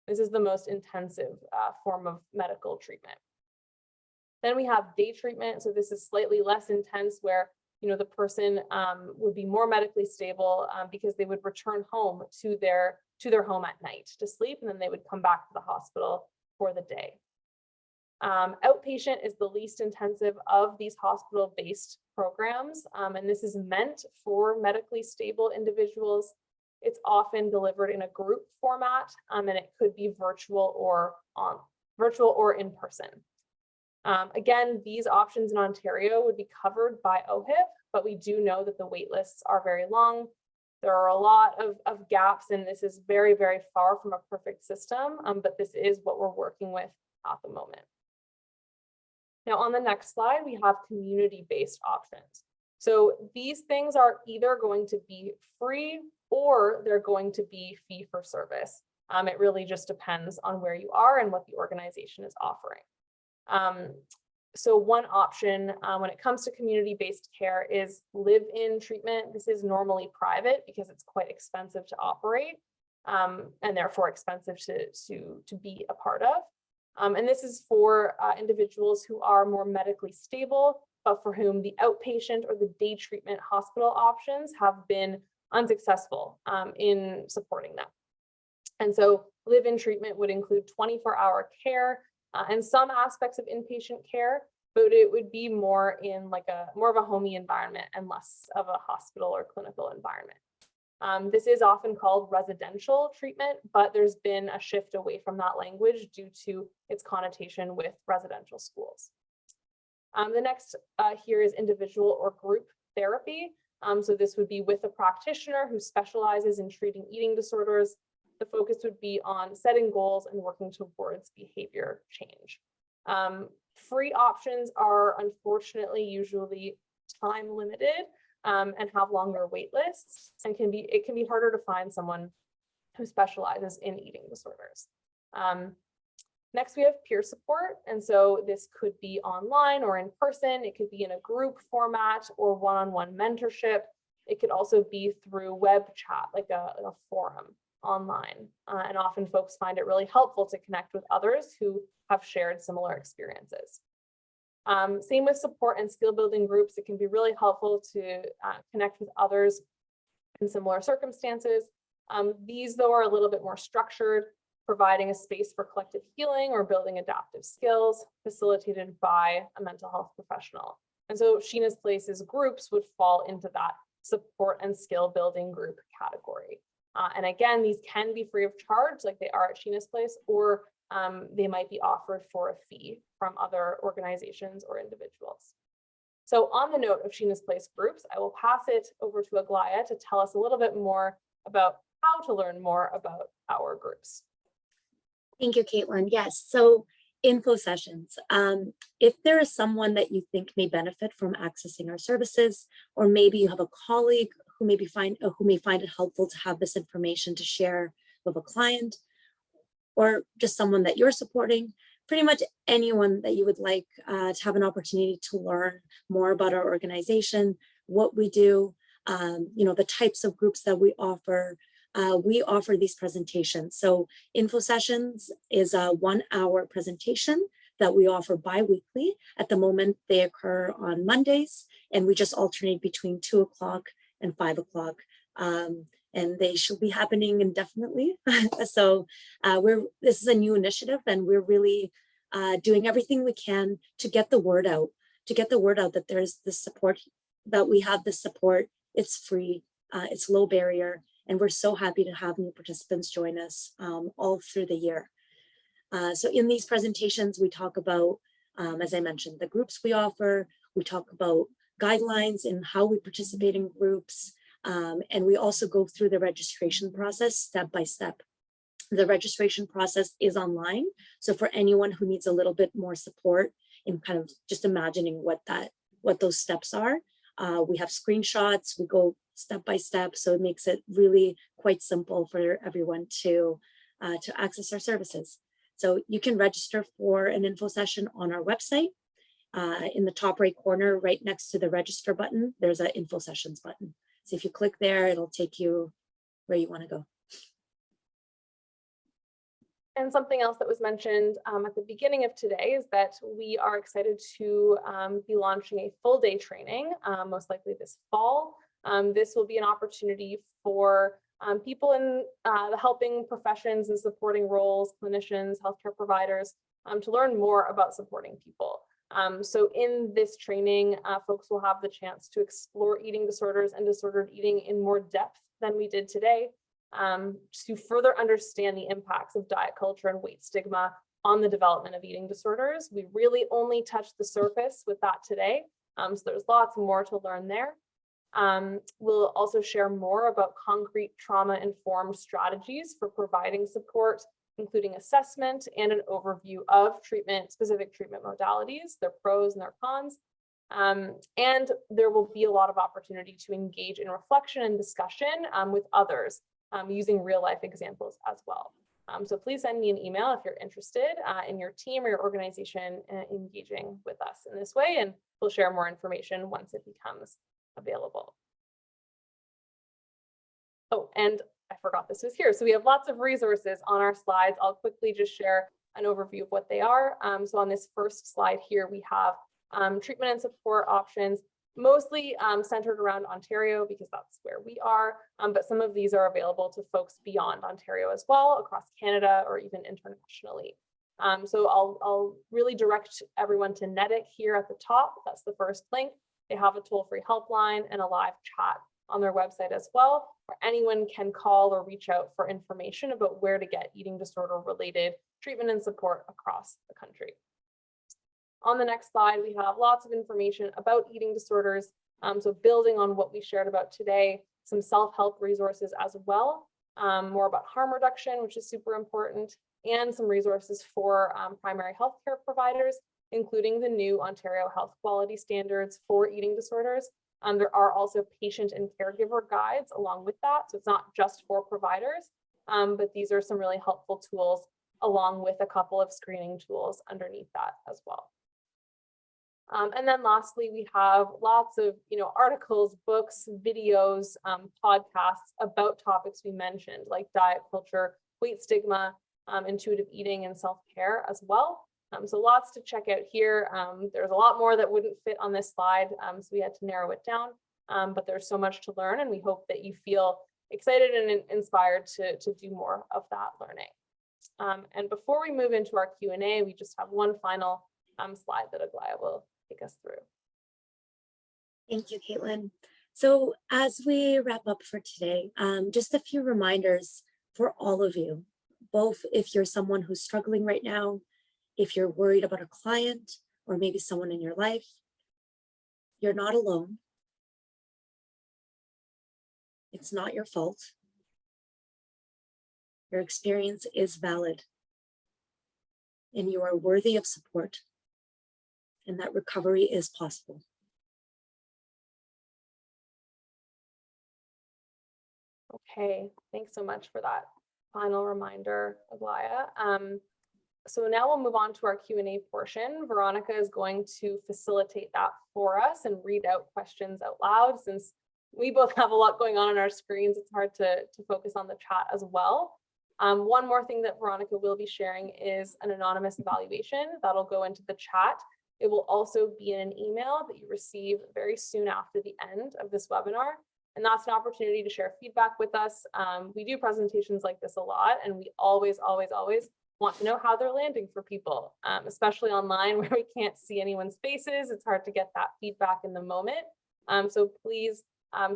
This is the most intensive form of medical treatment. Then we have day treatment. So this is slightly less intense, where the person would be more medically stable because they would return home to their home at night to sleep, and then they would come back to the hospital for the day. Outpatient is the least intensive of these hospital-based programs, and this is meant for medically stable individuals. It's often delivered in a group format, and it could be virtual or in person. Again, these options in Ontario would be covered by OHIP, but we do know that the wait lists are very long. There are a lot of gaps, and this is very, very far from a perfect system, but this is what we're working with at the moment. Now, on the next slide, we have community-based options. So these things are either going to be free or they're going to be fee for service. It really just depends on where you are and what the organization is offering. So one option when it comes to community-based care is live-in treatment. This is normally private because it's quite expensive to operate and therefore expensive to be a part of. And this is for individuals who are more medically stable, but for whom the outpatient or the day treatment hospital options have been unsuccessful in supporting them. And so live-in treatment would include 24-hour care and some aspects of inpatient care, but it would be more in like more of a homey environment and less of a hospital or clinical environment. This is often called residential treatment, but there's been a shift away from that language due to its connotation with residential schools. The next here is individual or group therapy. So this would be with a practitioner who specializes in treating eating disorders. The focus would be on setting goals and working towards behavior change. Free options are unfortunately usually time limited and have longer wait lists, and it can be harder to find someone who specializes in eating disorders. Next, we have peer support. And so this could be online or in person. It could be in a group format or one-on-one mentorship. It could also be through web chat, like a forum online. And often folks find it really helpful to connect with others who have shared similar experiences. Same with support and skill building groups. It can be really helpful to connect with others in similar circumstances. These, though, are a little bit more structured, providing a space for collective healing or building adaptive skills facilitated by a mental health professional. And so Sheena's Place's groups would fall into that support and skill building group category. And again, these can be free of charge like they are at Sheena's Place, or they might be offered for a fee from other organizations or individuals. So on the note of Sheena's Place groups, I will pass it over to Aglaia to tell us a little bit more about how to learn more about our groups. Thank you, Kaitlyn. Yes, so info sessions. If there is someone that you think may benefit from accessing our services, or maybe you have a colleague who may find it helpful to have this information to share with a client, or just someone that you're supporting, pretty much anyone that you would like to have an opportunity to learn more about our organization, what we do, the types of groups that we offer these presentations. So info sessions is a 1-hour presentation that we offer bi-weekly. At the moment, they occur on Mondays, and we just alternate between 2 o'clock and 5 o'clock. And they should be happening indefinitely. So this is a new initiative, and we're really doing everything we can to get the word out, that there's this support, that we have this support. It's free, it's low barrier, and we're so happy to have new participants join us all through the year. So in these presentations, we talk about, as I mentioned, the groups we offer. We talk about guidelines and how we participate in groups. And we also go through the registration process step by step. The registration process is online. So for anyone who needs a little bit more support in kind of just imagining what those steps are, we have screenshots, we go step by step. So it makes it really quite simple for everyone to to access our services. So you can register for an info session on our website. In the top right corner, right next to the register button, there's an info sessions button. So if you click there, it'll take you where you want to go. And something else that was mentioned at the beginning of today is that we are excited to be launching a full day training, most likely this fall. This will be an opportunity for people in the helping professions and supporting roles, clinicians, healthcare providers, to learn more about supporting people. So in this training, folks will have the chance to explore eating disorders and disordered eating in more depth than we did today, to further understand the impacts of diet culture and weight stigma on the development of eating disorders. We really only touched the surface with that today, so there's lots more to learn there. We'll also share more about concrete trauma-informed strategies for providing support, including assessment and an overview of specific treatment modalities, their pros and their cons. And there will be a lot of opportunity to engage in reflection and discussion with others using real life examples as well. So please send me an email if you're interested in your team or your organization engaging with us in this way, and we'll share more information once it becomes available. Oh, and I forgot this was here. So we have lots of resources on our slides. I'll quickly just share an overview of what they are. So on this first slide here, we have treatment and support options, mostly centered around Ontario because that's where we are, but some of these are available to folks beyond Ontario as well, across Canada or even internationally. So I'll really direct everyone to NEDIC here at the top. That's the first link. They have a toll-free helpline and a live chat on their website as well, where anyone can call or reach out for information about where to get eating disorder related treatment and support across the country. On the next slide, we have lots of information about eating disorders. So building on what we shared about today, some self-help resources as well, more about harm reduction, which is super important, and some resources for primary healthcare providers, including the new Ontario Health Quality Standards for eating disorders. There are also patient and caregiver guides along with that. So it's not just for providers, but these are some really helpful tools along with a couple of screening tools underneath that as well. And then lastly, we have lots of articles, books, videos, podcasts about topics we mentioned, like diet culture, weight stigma, intuitive eating, and self-care as well. So lots to check out here. There's a lot more that wouldn't fit on this slide, so we had to narrow it down. But there's so much to learn, and we hope that you feel excited and inspired to do more of that learning. And before we move into our Q&A, we just have one final slide that Aglaia will take us through. Thank you, Kaitlyn. So as we wrap up for today, just a few reminders for all of you, both if you're someone who's struggling right now, if you're worried about a client or maybe someone in your life, you're not alone. It's not your fault. Your experience is valid, and you are worthy of support, and that recovery is possible. Okay, thanks so much for that final reminder, Aglaia. So now we'll move on to our Q&A portion. Veronica is going to facilitate that for us and read out questions out loud. Since we both have a lot going on our screens, it's hard to focus on the chat as well. One more thing that Veronica will be sharing is an anonymous evaluation that'll go into the chat. It will also be in an email that you receive very soon after the end of this webinar. And that's an opportunity to share feedback with us. We do presentations like this a lot, and we always want to know how they're landing for people, especially online where we can't see anyone's faces. It's hard to get that feedback in the moment. So please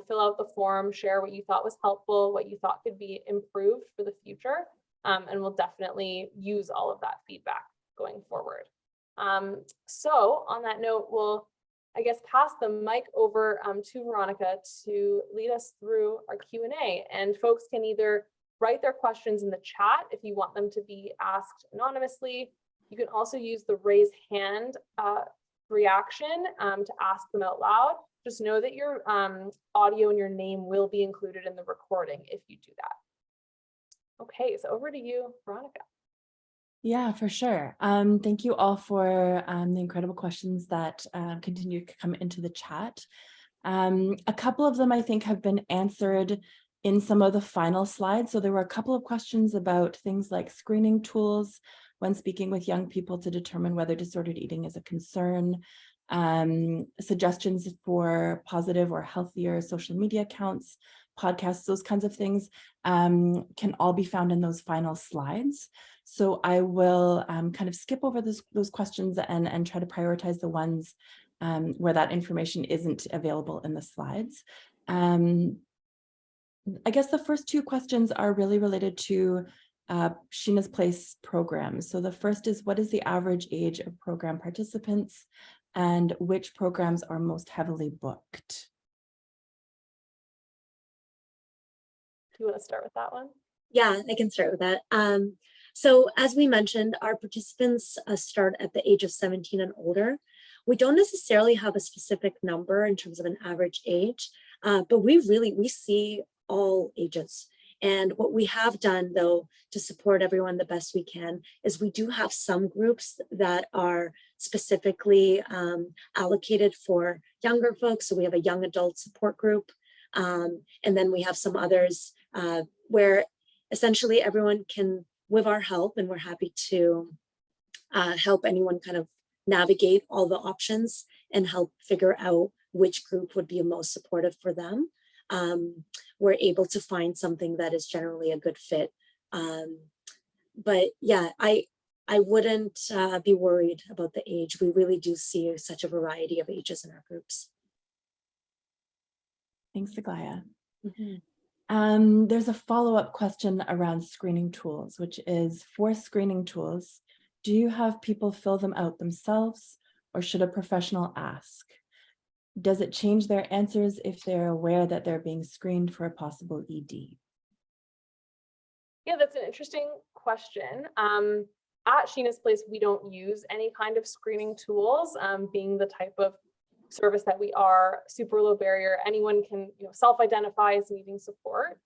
fill out the form, share what you thought was helpful, what you thought could be improved for the future, and we'll definitely use all of that feedback going forward. So on that note, we'll, I guess, pass the mic over to Veronica to lead us through our Q&A. And folks can either write their questions in the chat if you want them to be asked anonymously. You can also use the raise hand reaction to ask them out loud. Just know that your audio and your name will be included in the recording if you do that. Okay, so over to you, Veronica. Yeah, for sure. Thank you all for the incredible questions that continue to come into the chat. A couple of them I think have been answered in some of the final slides. So there were a couple of questions about things like screening tools when speaking with young people to determine whether disordered eating is a concern, suggestions for positive or healthier social media accounts, podcasts, those kinds of things can all be found in those final slides. So I will kind of skip over those questions and try to prioritize the ones where that information isn't available in the slides. I guess the first two questions are really related to Sheena's Place program. So the first is, what is the average age of program participants and which programs are most heavily booked? Do you want to start with that one? Yeah, I can start with that. So as we mentioned, our participants start at the age of 17 and older. We don't necessarily have a specific number in terms of an average age, but we see all ages. And what we have done, though, to support everyone the best we can, is we do have some groups that are specifically allocated for younger folks. So we have a young adult support group. And then we have some others where essentially everyone can, with our help, and we're happy to help anyone kind of navigate all the options and help figure out which group would be most supportive for them. We're able to find something that is generally a good fit. But yeah, I wouldn't be worried about the age. We really do see such a variety of ages in our groups. Thanks, Aglaia. Mm-hmm. There's a follow-up question around screening tools, which is, for screening tools, do you have people fill them out themselves or should a professional ask? Does it change their answers if they're aware that they're being screened for a possible ED? Yeah, that's an interesting question. At Sheena's Place, we don't use any kind of screening tools, being the type of service that we are, super low barrier. Anyone can self-identify as needing support.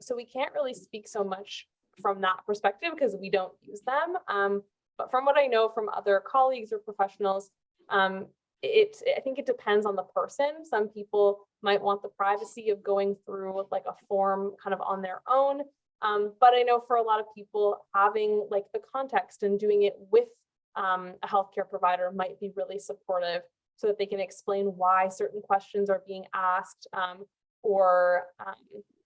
So we can't really speak so much from that perspective because we don't use them. But from what I know from other colleagues or professionals, I think it depends on the person. Some people might want the privacy of going through like a form kind of on their own. But I know for a lot of people, having like the context and doing it with a healthcare provider might be really supportive, so that they can explain why certain questions are being asked, or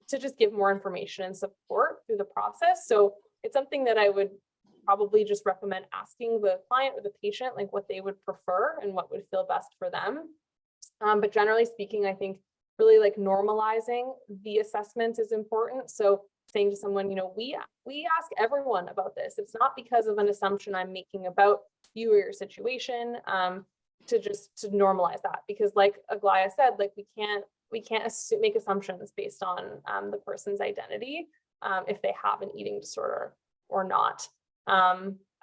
to just give more information and support through the process. So it's something that I would probably just recommend asking the client or the patient like what they would prefer and what would feel best for them. But generally speaking, I think really like normalizing the assessments is important. So saying to someone, we ask everyone about this. It's not because of an assumption I'm making about you or your situation. To normalize that, because like Aglaia said, like we can't make assumptions based on the person's identity if they have an eating disorder or not.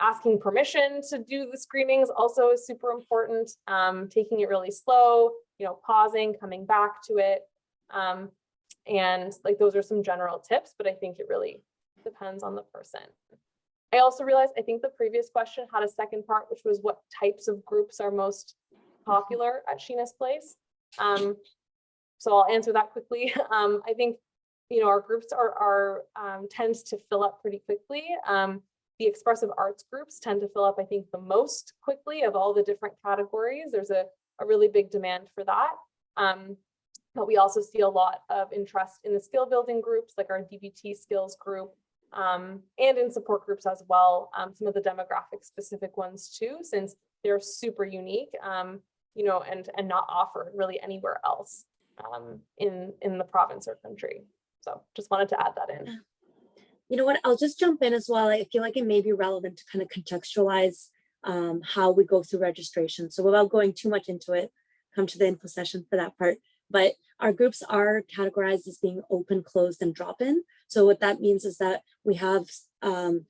Asking permission to do the screenings also is super important. Taking it really slow, pausing, coming back to it, and like those are some general tips, but I think it really depends on the person. I also realized, I think the previous question had a second part, which was what types of groups are most popular at Sheena's Place. So I'll answer that quickly. I think, our groups tend to fill up pretty quickly. The expressive arts groups tend to fill up, I think, the most quickly of all the different categories. There's a really big demand for that. But we also see a lot of interest in the skill building groups, like our DBT skills group, and in support groups as well, some of the demographic specific ones too, since they're super unique, and not offered really anywhere else in the province or country. So just wanted to add that in. You know what, I'll just jump in as well. I feel like it may be relevant to kind of contextualize how we go through registration. So without going too much into it, come to the info session for that part. But our groups are categorized as being open, closed, and drop-in. So what that means is that we have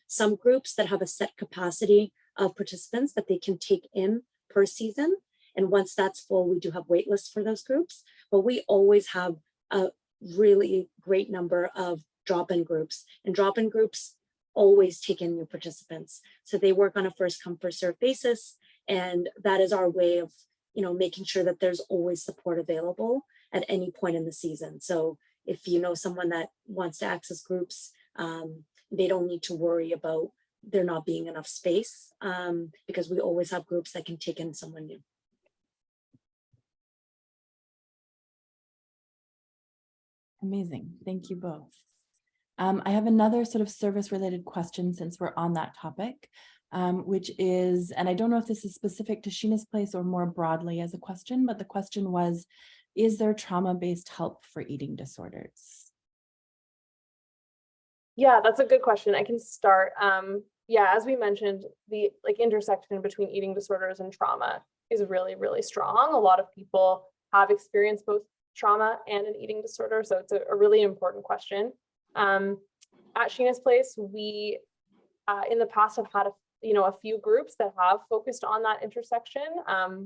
some groups that have a set capacity of participants that they can take in per season. And once that's full, we do have wait lists for those groups. But we always have a really great number of drop-in groups, and drop-in groups always take in new participants. So they work on a first come, first serve basis. And that is our way of, making sure that there's always support available at any point in the season. So if you know someone that wants to access groups, they don't need to worry about there not being enough space, because we always have groups that can take in someone new. Amazing. Thank you both. I have another sort of service related question since we're on that topic, which is, and I don't know if this is specific to Sheena's Place or more broadly as a question, but the question was, is there trauma-based help for eating disorders? Yeah, that's a good question. I can start. Yeah, as we mentioned, the intersection between eating disorders and trauma is really, really strong. A lot of people have experienced both trauma and an eating disorder, so it's a really important question. At Sheena's Place, we in the past have had a few groups that have focused on that intersection.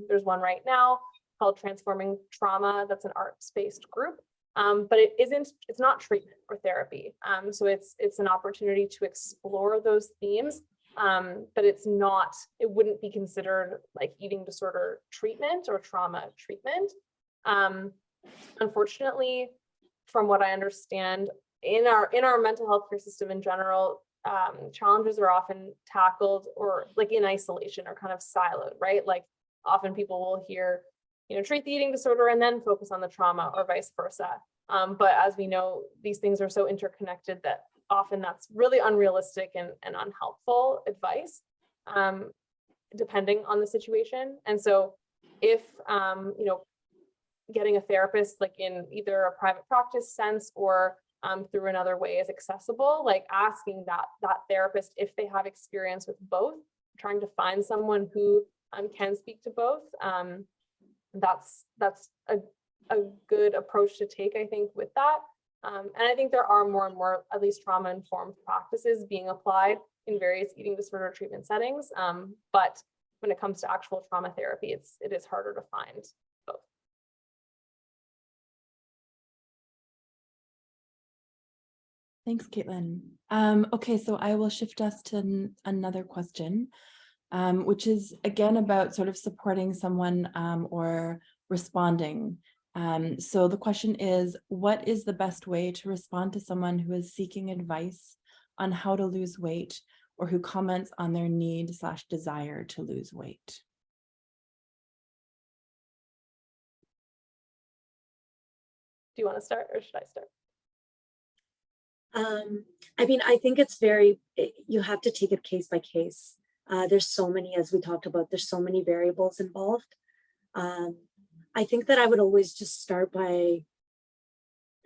There's one right now called Transforming Trauma. That's an arts-based group, but it's not treatment or therapy. So it's an opportunity to explore those themes, but it wouldn't be considered like eating disorder treatment or trauma treatment. Unfortunately, from what I understand, in our mental health care system in general, challenges are often tackled or like in isolation or kind of siloed, right? Like often people will hear, treat the eating disorder and then focus on the trauma, or vice versa. But as we know, these things are so interconnected that often that's really unrealistic and unhelpful advice, depending on the situation. And so if, getting a therapist, like in either a private practice sense or through another way is accessible, like asking that therapist if they have experience with both, trying to find someone who can speak to both. That's a good approach to take, I think, with that. And I think there are more and more, at least trauma-informed practices being applied in various eating disorder treatment settings. But when it comes to actual trauma therapy, it is harder to find both. Thanks, Kaitlyn. Okay, so I will shift us to another question, which is again about sort of supporting someone or responding. So the question is, what is the best way to respond to someone who is seeking advice on how to lose weight or who comments on their need/desire to lose weight? Do you want to start or should I start? I think you have to take it case by case. There's so many, as we talked about, there's so many variables involved. I think that I would always just start by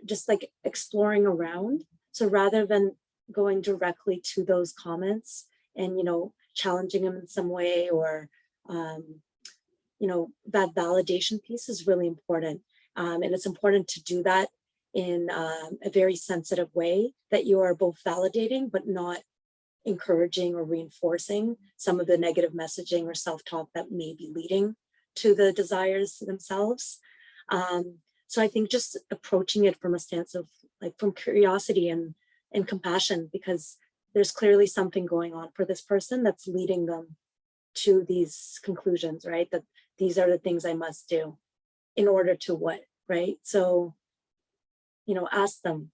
just like exploring around. So rather than going directly to those comments and, challenging them in some way, or, that validation piece is really important. And it's important to do that in a very sensitive way, that you are both validating, but not encouraging or reinforcing some of the negative messaging or self-talk that may be leading to the desires themselves. So I think just approaching it from a stance of from curiosity and compassion, because there's clearly something going on for this person that's leading them to these conclusions, right? That these are the things I must do in order to what, right? So, ask them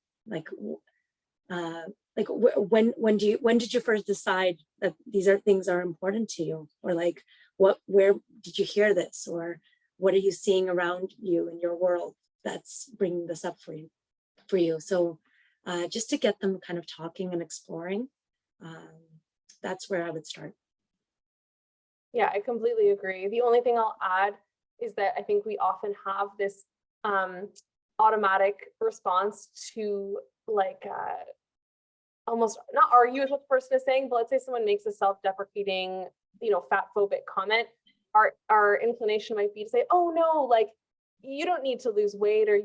when did you first decide that these things are important to you, or where did you hear this, or what are you seeing around you in your world that's bringing this up for you. So just to get them kind of talking and exploring, that's where I would start. Yeah, I completely agree. The only thing I'll add is that I think we often have this automatic response to almost not argue with what the person is saying, but let's say someone makes a self-deprecating, fat phobic comment. Our inclination might be to say, oh no, you don't need to lose weight, or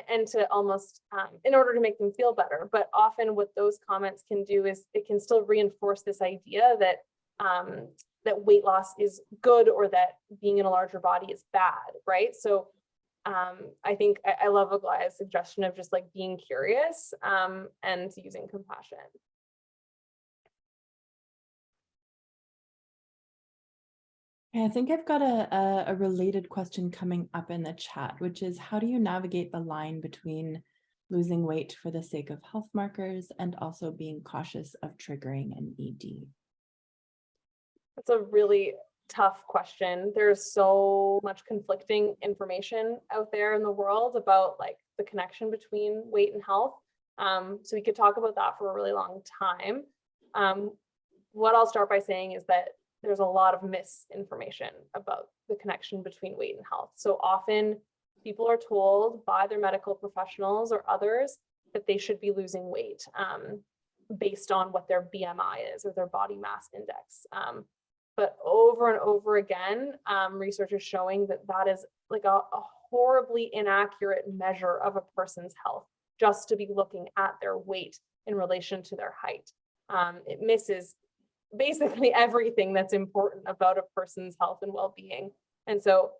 and to almost in order to make them feel better. But often what those comments can do is it can still reinforce this idea that that weight loss is good, or that being in a larger body is bad, right? So I think I love Aglaia's suggestion of just like being curious and using compassion. I think I've got a related question coming up in the chat, which is how do you navigate the line between losing weight for the sake of health markers and also being cautious of triggering an ED? That's a really tough question. There's so much conflicting information out there in the world about like the connection between weight and health. So we could talk about that for a really long time. What I'll start by saying is that there's a lot of misinformation about the connection between weight and health. So often people are told by their medical professionals or others that they should be losing weight based on what their BMI is or their body mass index. But over and over again, research is showing that that is like a horribly inaccurate measure of a person's health, just to be looking at their weight in relation to their height. It misses basically everything that's important about a person's health and well-being. And so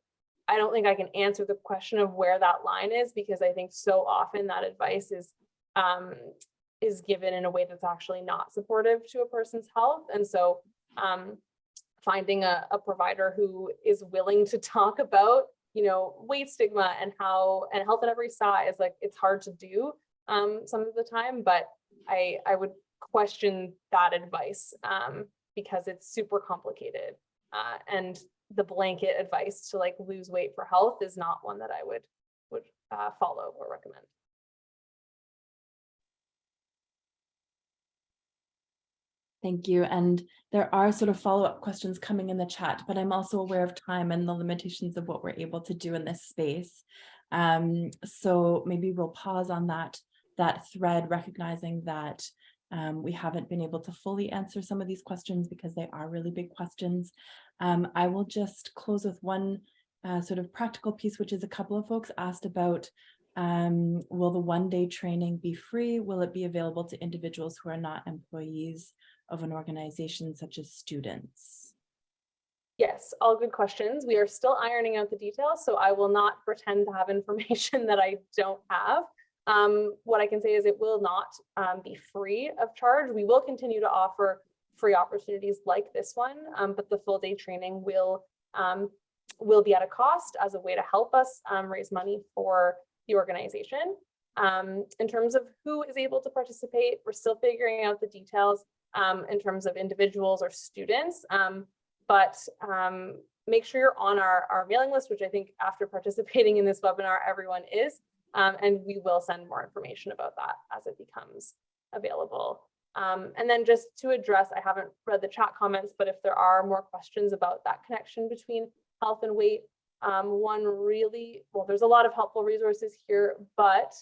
I don't think I can answer the question of where that line is, because I think so often that advice is given in a way that's actually not supportive to a person's health. And so finding a provider who is willing to talk about, you know, weight stigma and health at every size, like it's hard to do some of the time, but I would question that advice because it's super complicated. And the blanket advice to like lose weight for health is not one that I would follow or recommend. Thank you. And there are sort of follow-up questions coming in the chat, but I'm also aware of time and the limitations of what we're able to do in this space. So maybe we'll pause on that thread, recognizing that we haven't been able to fully answer some of these questions because they are really big questions. I will just close with one sort of practical piece, which is a couple of folks asked about, will the one-day training be free? Will it be available to individuals who are not employees of an organization such as students? Yes, all good questions. We are still ironing out the details, so I will not pretend to have information that I don't have. What I can say is it will not be free of charge. We will continue to offer free opportunities like this one, but the full day training will be at a cost as a way to help us raise money for the organization. In terms of who is able to participate, we're still figuring out the details in terms of individuals or students, but make sure you're on our mailing list, which I think after participating in this webinar, everyone is. And we will send more information about that as it becomes available. And then just to address, I haven't read the chat comments, but if there are more questions about that connection between health and weight, there's a lot of helpful resources here, but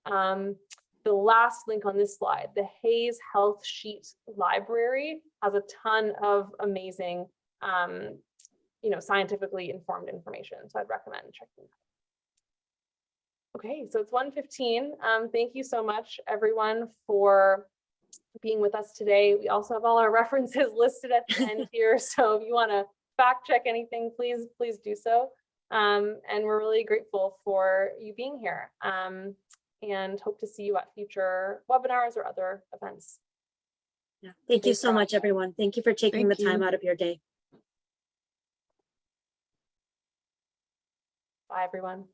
the last link on this slide, the Hayes Health Sheet Library, has a ton of amazing, scientifically informed information. So I'd recommend checking that. Okay, so it's 1:15. Thank you so much, everyone, for being with us today. We also have all our references listed at the end here. So if you want to fact check anything, please do so. And we're really grateful for you being here and hope to see you at future webinars or other events. Yeah. Thank you so much, everyone. Thank you for taking the time out of your day. Bye, everyone.